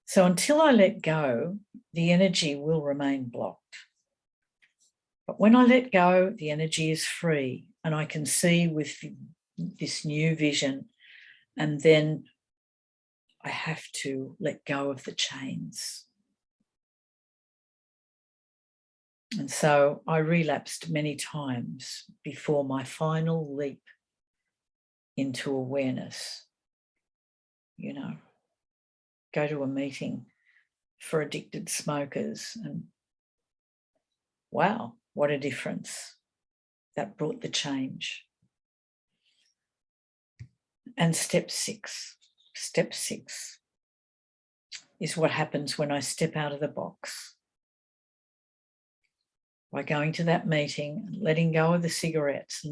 So until I let go, the energy will remain blocked. But when I let go, the energy is free and I can see with this new vision, and then I have to let go of the chains. And so I relapsed many times before my final leap into awareness. You know, go to a meeting for addicted smokers and wow, what a difference. That brought the change. And step six is what happens when I step out of the box. By going to that meeting, letting go of the cigarettes,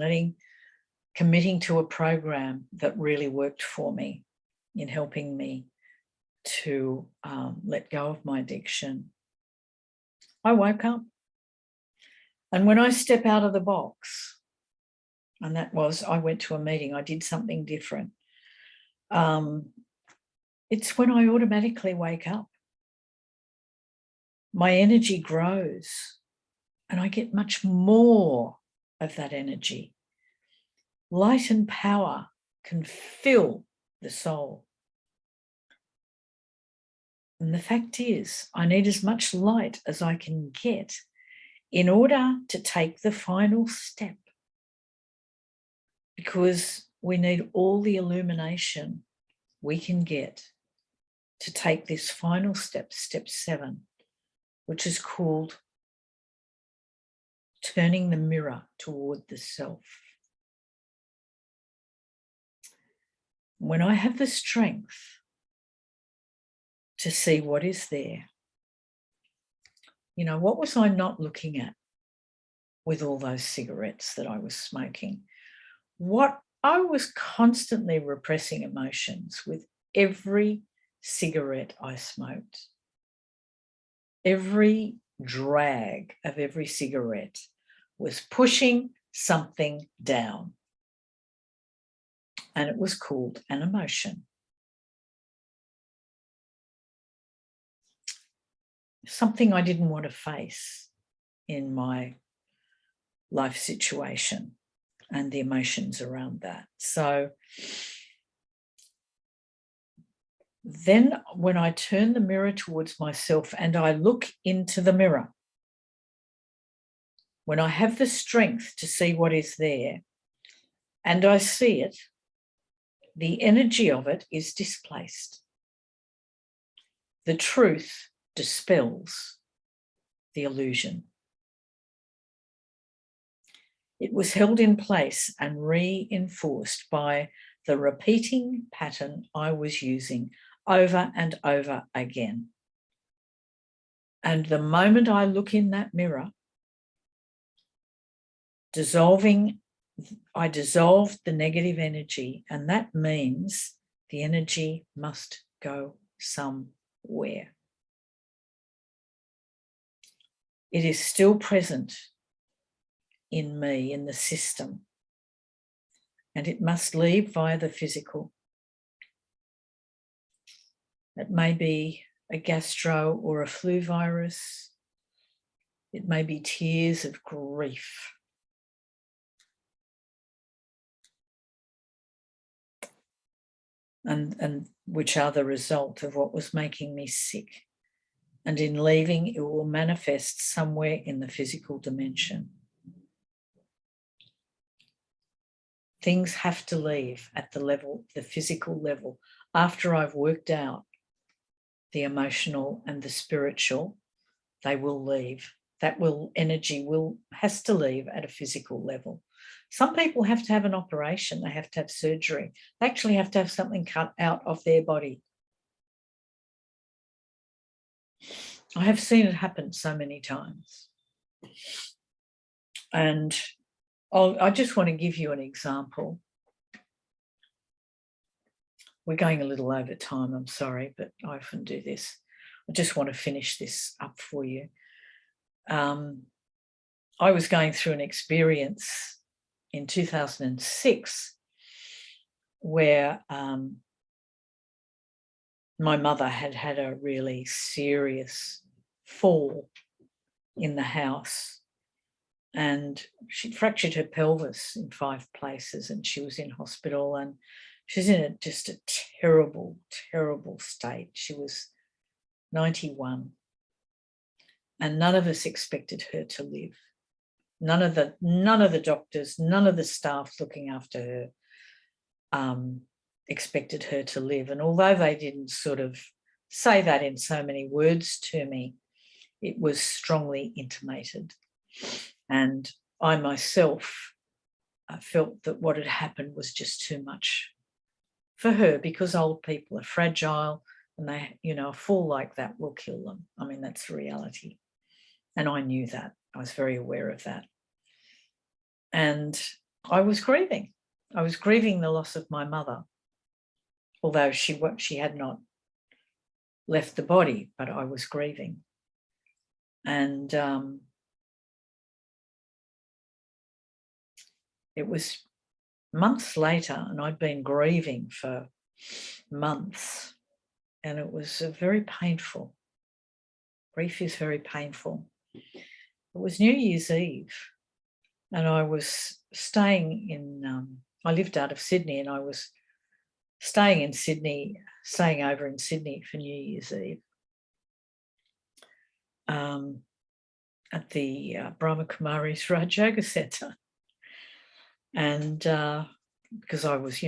committing to a program that really worked for me in helping me to let go of my addiction. I woke up. And when I step out of the box, and that was, I went to a meeting, I did something different. It's when I automatically wake up. My energy grows and I get much more of that energy. Light and power can fill the soul. And the fact is, I need as much light as I can get in order to take the final step, because we need all the illumination we can get to take this final step, step 7, which is called turning the mirror toward the self. When I have the strength to see what is there, you know, what was I not looking at with all those cigarettes that I was smoking? What I was constantly repressing emotions with every cigarette I smoked. Every drag of every cigarette was pushing something down. And it was called an emotion. Something I didn't want to face in my life situation and the emotions around that. So then when I turn the mirror towards myself and I look into the mirror, when I have the strength to see what is there and I see it, the energy of it is displaced. The truth dispels the illusion. It was held in place and reinforced by the repeating pattern I was using over and over again. And the moment I look in that mirror, I dissolved the negative energy, and that means the energy must go somewhere. It is still present in me, in the system, and it must leave via the physical. It may be a gastro or a flu virus. It may be tears of grief. And which are the result of what was making me sick. And in leaving, it will manifest somewhere in the physical dimension. Things have to leave at the level, the physical level, after I've worked out the emotional and the spiritual. They will leave. That energy has to leave at a physical level. Some people have to have an operation. They have to have surgery. They actually have to have something cut out of their body. I have seen it happen so many times. And I just want to give you an example. We're going a little over time, I'm sorry, but I often do this. I just want to finish this up for you. I was going through an experience in 2006 where my mother had had a really serious fall in the house, and she'd fractured her pelvis in 5 places, and she was in hospital, and she's in just a terrible, terrible state. She was 91, and none of us expected her to live. None of the doctors, none of the staff looking after her expected her to live. And although they didn't sort of say that in so many words to me, it was strongly intimated. And I myself felt that what had happened was just too much for her, because old people are fragile, and they, a fall like that will kill them. I mean, that's the reality. And I knew that. I was very aware of that. And I was grieving. I was grieving the loss of my mother, although she had not left the body, but I was grieving. And it was months later, and I'd been grieving for months, and it was very painful. Grief is very painful. It was New Year's Eve, and I was staying in, I lived out of Sydney, and I was staying over in Sydney for New Year's Eve at the Brahma Kumaris Raj Yoga Centre. And because I was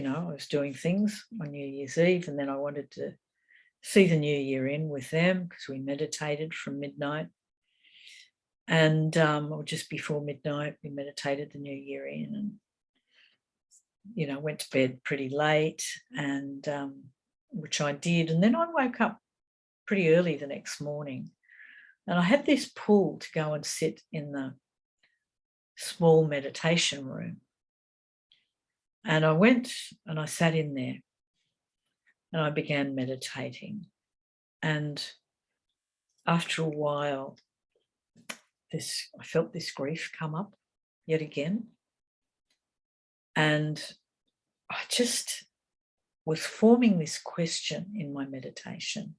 doing things on New Year's Eve, and then I wanted to see the new year in with them, because we meditated from midnight. And or just before midnight, we meditated the new year in, and went to bed pretty late, and which I did. And then I woke up pretty early the next morning, and I had this pull to go and sit in the small meditation room. And I went and I sat in there, and I began meditating. And after a while, I felt this grief come up yet again. And I just was forming this question in my meditation.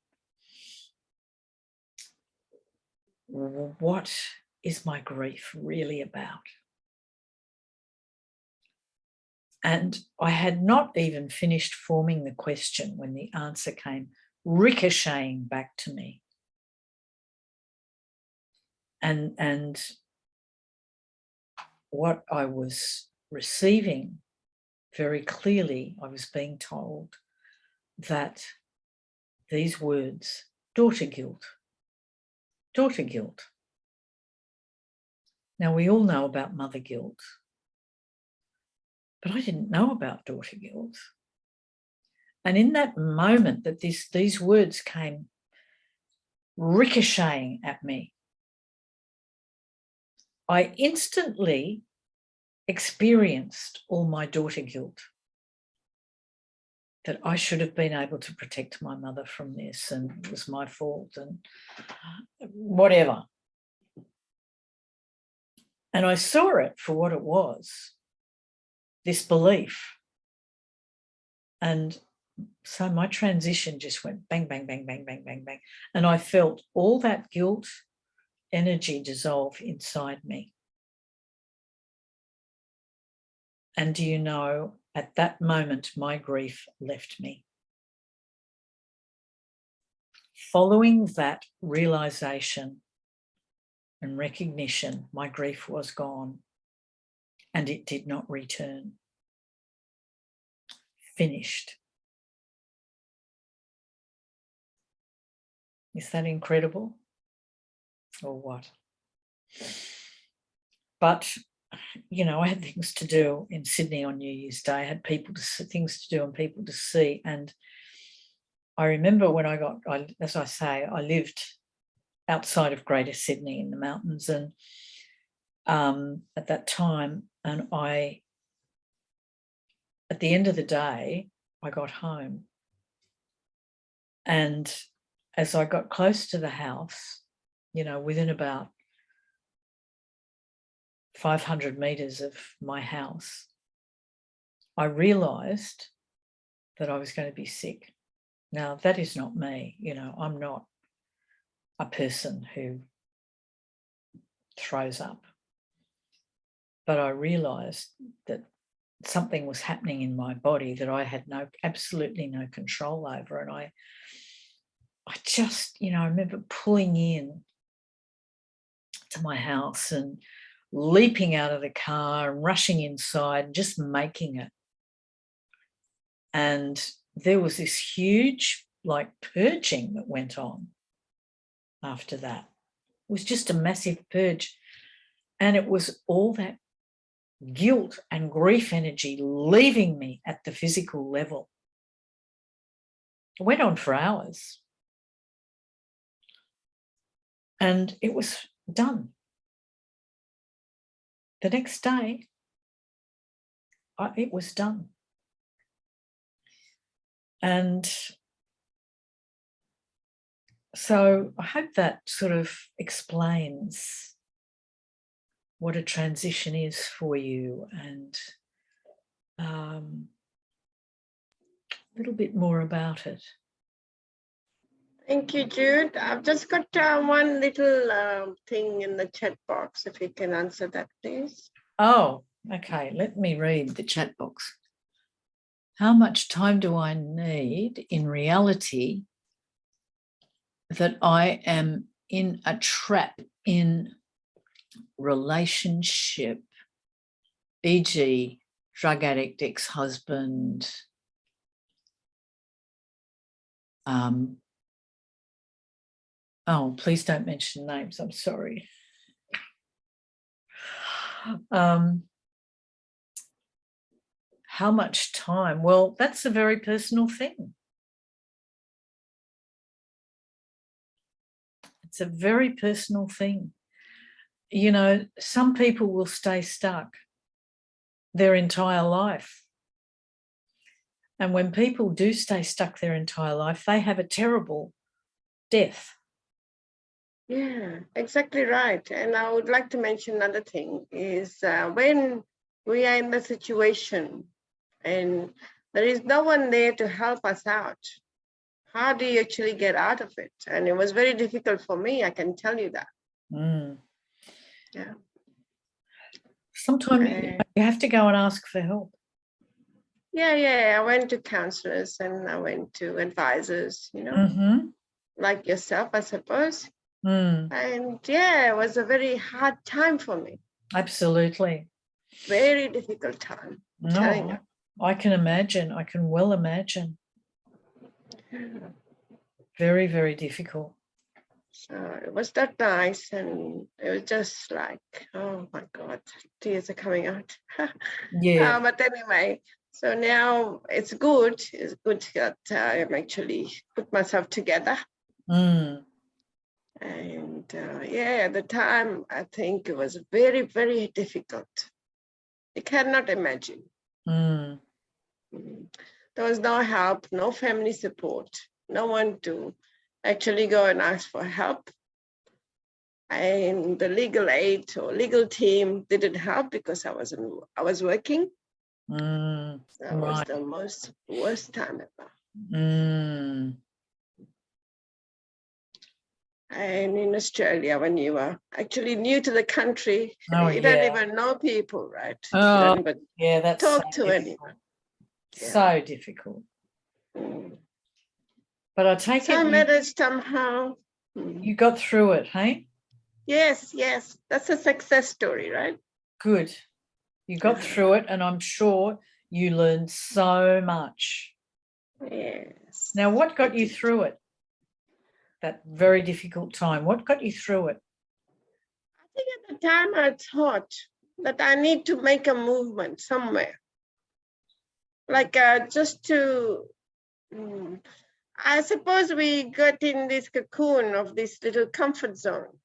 What is my grief really about? And I had not even finished forming the question when the answer came ricocheting back to me. And what I was receiving very clearly, I was being told that these words, daughter guilt. Now, we all know about mother guilt, but I didn't know about daughter guilt. And in that moment that these words came ricocheting at me, I instantly experienced all my daughter guilt, that I should have been able to protect my mother from this, and it was my fault, and whatever. And I saw it for what it was, this belief. And so my transition just went bang, bang, bang, bang, bang, bang, bang. And I felt all that guilt energy dissolve inside me. And do you know, at that moment, my grief left me. Following that realization and recognition, my grief was gone, and it did not return. Finished. Is that incredible? Or what? But, I had things to do in Sydney on New Year's Day. I had things to do and people to see. And I remember when as I say, I lived outside of Greater Sydney in the mountains, and at that time, and at the end of the day, I got home. And as I got close to the house, within about 500 metres of my house, I realised that I was going to be sick. Now, that is not me. You know, I'm not a person who throws up. But I realised that something was happening in my body that I had absolutely no control over. And I just, you know, I remember pulling in to my house and leaping out of the car and rushing inside and just making it. And there was this huge, like, purging that went on after that. It was just a massive purge. And it was all that guilt and grief energy leaving me at the physical level. It went on for hours. And it was done. The next day, it was done. And so I hope that sort of explains what a transition is for you, and a little bit more about it. Thank you, Jude. I've just got one little thing in the chat box, if you can answer that, please. Oh, okay. Let me read the chat box. How much time do I need in reality that I am in a trap in relationship, e.g., drug addict, ex-husband, oh, please don't mention names, I'm sorry. How much time? Well, that's a very personal thing. It's a very personal thing. You know, some people will stay stuck their entire life. And when people do stay stuck their entire life, they have a terrible death. Yeah, exactly right. And I would like to mention another thing is when we are in the situation and there is no one there to help us out, how do you actually get out of it? And it was very difficult for me, I can tell you that. Yeah. Sometimes you have to go and ask for help. Yeah. I went to counselors and I went to advisors, you know, like yourself, I suppose. And yeah, it was a very hard time for me. Absolutely. Very difficult time. No, I can imagine. I can well imagine. Very, very difficult. So it was that nice, and it was just like, oh my God, tears are coming out. Yeah. But anyway, so now it's good. It's good that I'm actually put myself together. And yeah, at the time, I think it was very, very difficult. You cannot imagine. There was no help, no family support, no one to actually go and ask for help. And the legal aid or legal team didn't help because I was working. So it was the worst time ever. And in Australia, when you are actually new to the country, you don't even know people, right? You don't even that's talk to anyone. So difficult. But I take it. I managed somehow. You got through it, hey? Yes. That's a success story, right? Good. You got through it, and I'm sure you learned so much. Yes. Now, what got you through it? That very difficult time. What got you through it? I think at the time I thought that I need to make a movement somewhere. Like just to, I suppose we got in this cocoon of this little comfort zone.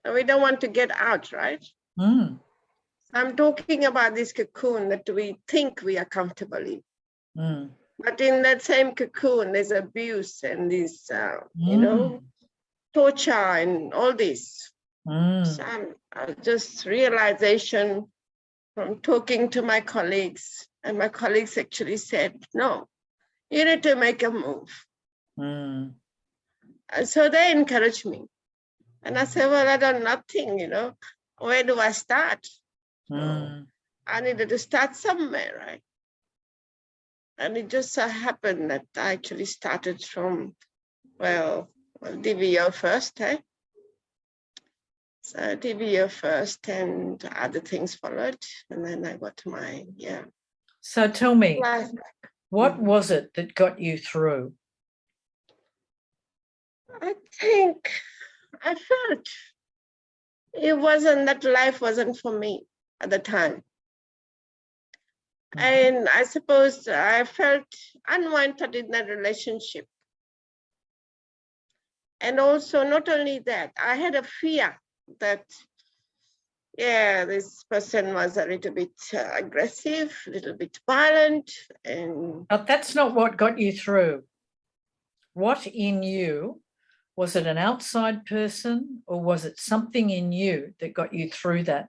And we don't want to get out, right? I'm talking about this cocoon that we think we are comfortable in. But in that same cocoon, there's abuse and this, you know, torture and all this. Some just realization from talking to my colleagues, and my colleagues actually said, no, you need to make a move. Mm. And so they encouraged me. And I said, well, I done nothing, Where do I start? So I needed to start somewhere, right? And it just so happened that I actually started from, DVO first, eh? So DVO first and other things followed. And then I got my, So tell me, life. what was it that got you through? I think I felt it wasn't that life wasn't for me at the time. And I suppose I felt unwanted in that relationship. And also, not only that, I had a fear that, this person was a little bit aggressive, a little bit violent. But that's not what got you through. What in you, was it an outside person or was it something in you that got you through that?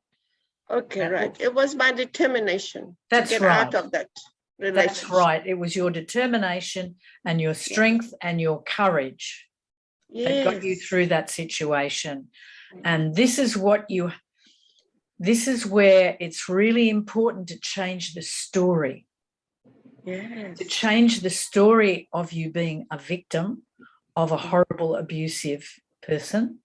Okay, right. It was my determination to get out of that relationship. That's right. It was your determination and your strength and your courage that got you through that situation. And this is where it's really important to change the story. Yes. To change the story of you being a victim of a horrible, abusive person.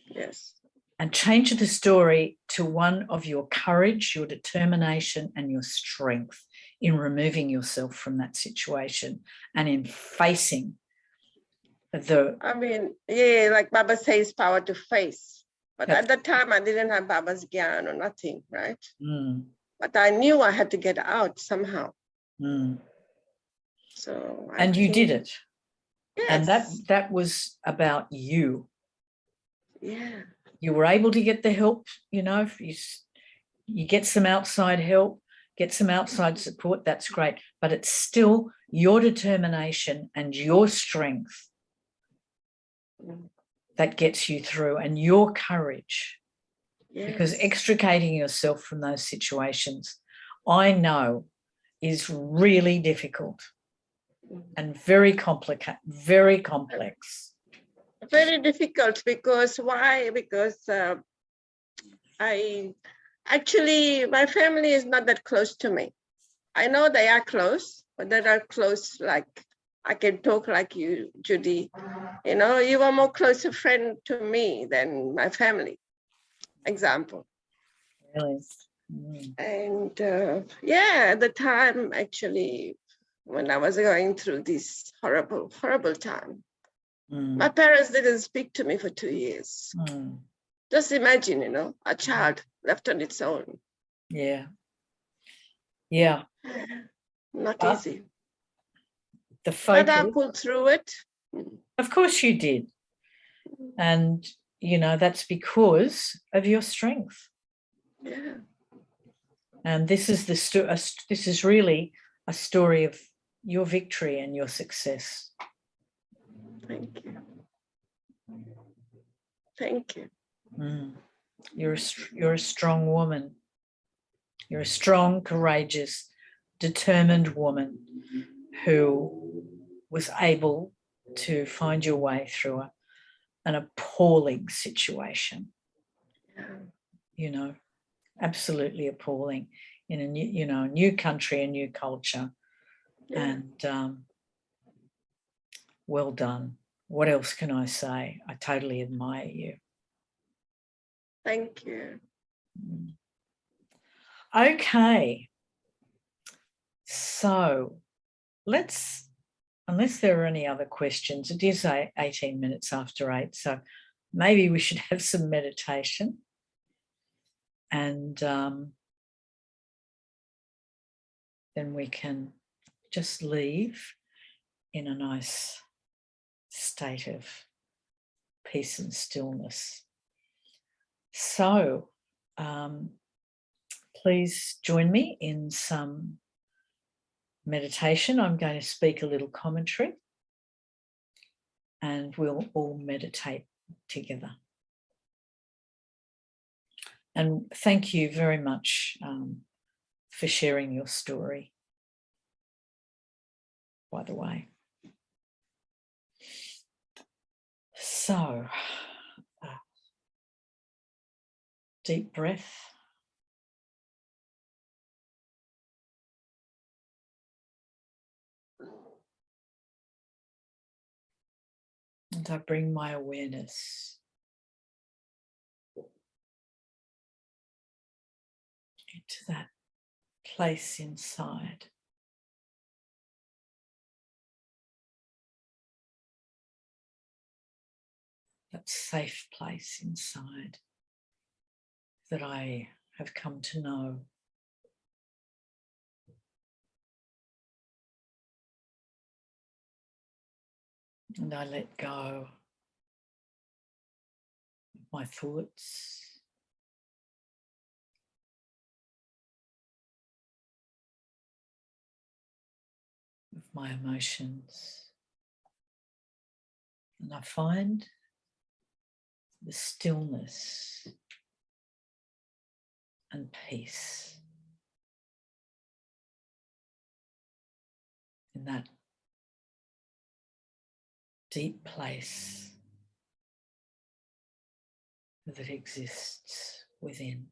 Yes. And change the story to one of your courage, your determination, and your strength in removing yourself from that situation and in facing like Baba says, power to face. But at the time, I didn't have Baba's gyan or nothing, right? But I knew I had to get out somehow. So you did it. Yes. And that was about you. Yeah. You were able to get the help, you get some outside help, get some outside support, that's great. But it's still your determination and your strength that gets you through, and your courage. Yes. Because extricating yourself from those situations, I know, is really difficult and very complex. Very difficult because why? Because my family is not that close to me. I know they are close, but they're not close like I can talk like you, Judy. You are more closer friend to me than my family. Example. Really? And at the time, actually, when I was going through this horrible, horrible time, my parents didn't speak to me for 2 years. Just imagine, a child left on its own. Yeah. Not easy. The focus. But I pulled through it. Of course you did. And, that's because of your strength. Yeah. And this is really a story of your victory and your success. Thank you. Thank you. You're a strong woman. You're a strong, courageous, determined woman who was able to find your way through an appalling situation. Absolutely appalling in a new country, a new culture. And well done. What else can I say? I totally admire you. Thank you. Okay. So unless there are any other questions, it is 18 minutes after 8, so maybe we should have some meditation. And then we can just leave in a nice state of peace and stillness. So please join me in some meditation. I'm going to speak a little commentary and we'll all meditate together. And thank you very much for sharing your story, by the way. So, deep breath. And I bring my awareness into that place inside. That safe place inside that I have come to know. And I let go of my thoughts, of my emotions. And I find the stillness and peace in that deep place that exists within.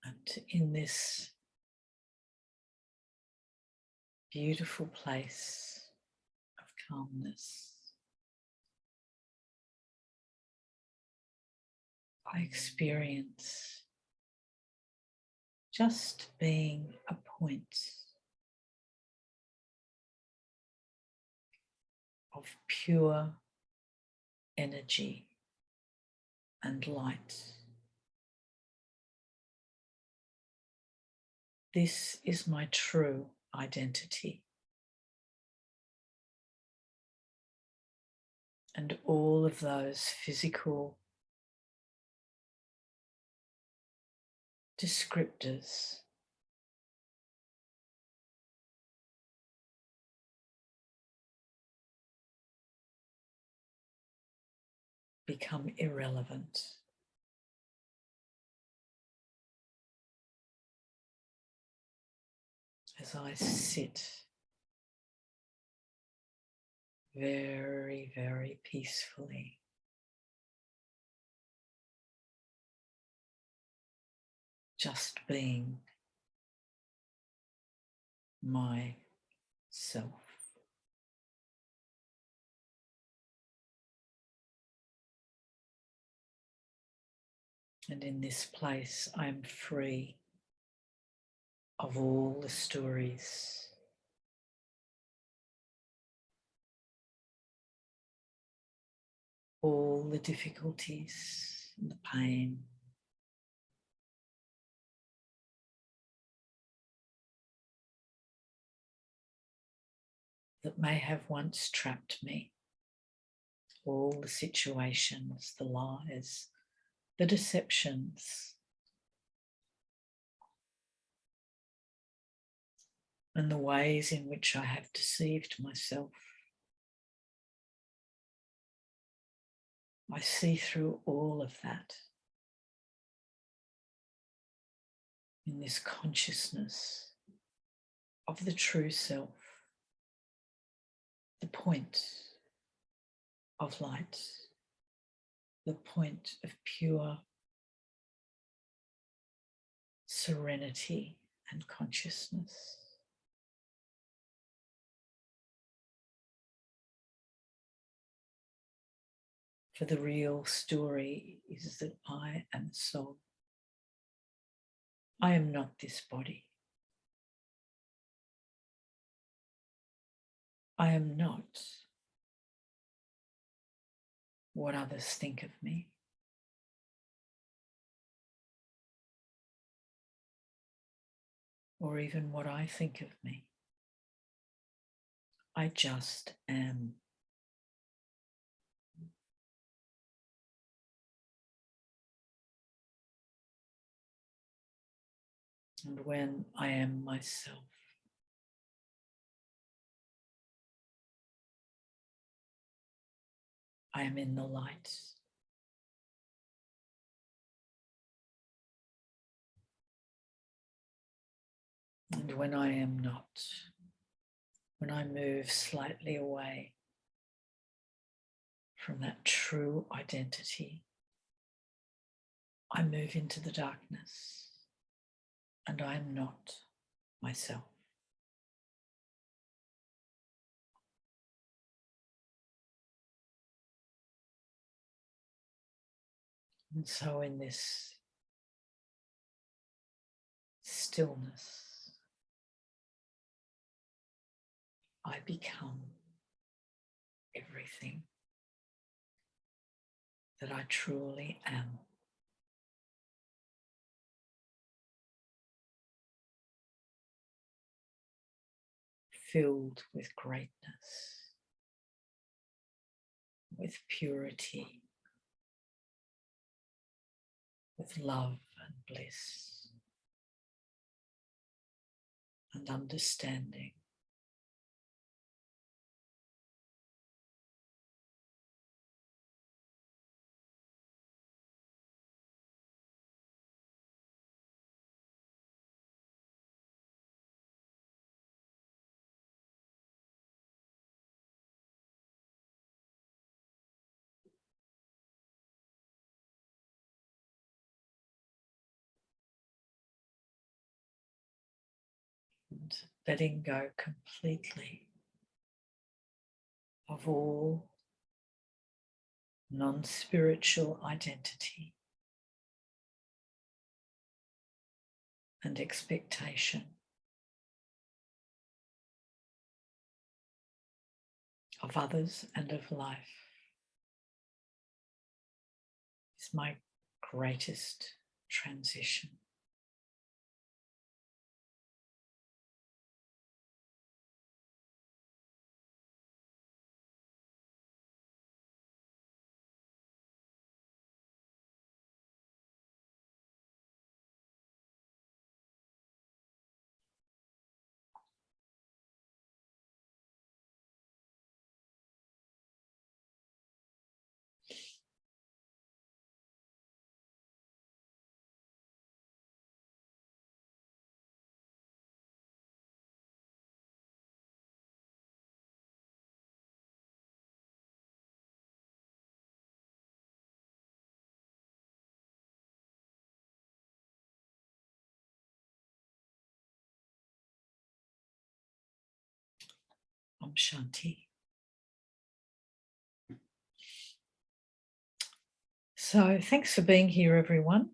And in this beautiful place of calmness, I experience just being a point of pure energy and light. This is my true identity. And all of those physical descriptors become irrelevant as I sit very, very peacefully, just being myself. And in this place, I'm free of all the stories, all the difficulties and the pain, that may have once trapped me, all the situations, the lies, the deceptions, and the ways in which I have deceived myself. I see through all of that in this consciousness of the true self, the point of light, the point of pure serenity and consciousness. For the real story is that I am soul. I am not this body. I am not what others think of me. or even what I think of me. I just am. And when I am myself, I am in the light. And when I am not, when I move slightly away from that true identity, I move into the darkness and I am not myself. And so in this stillness, I become everything that I truly am. Filled with greatness, with purity, with love and bliss and understanding. And letting go completely of all non-spiritual identity and expectation of others and of life is my greatest transition. Om Shanti. So thanks for being here, everyone.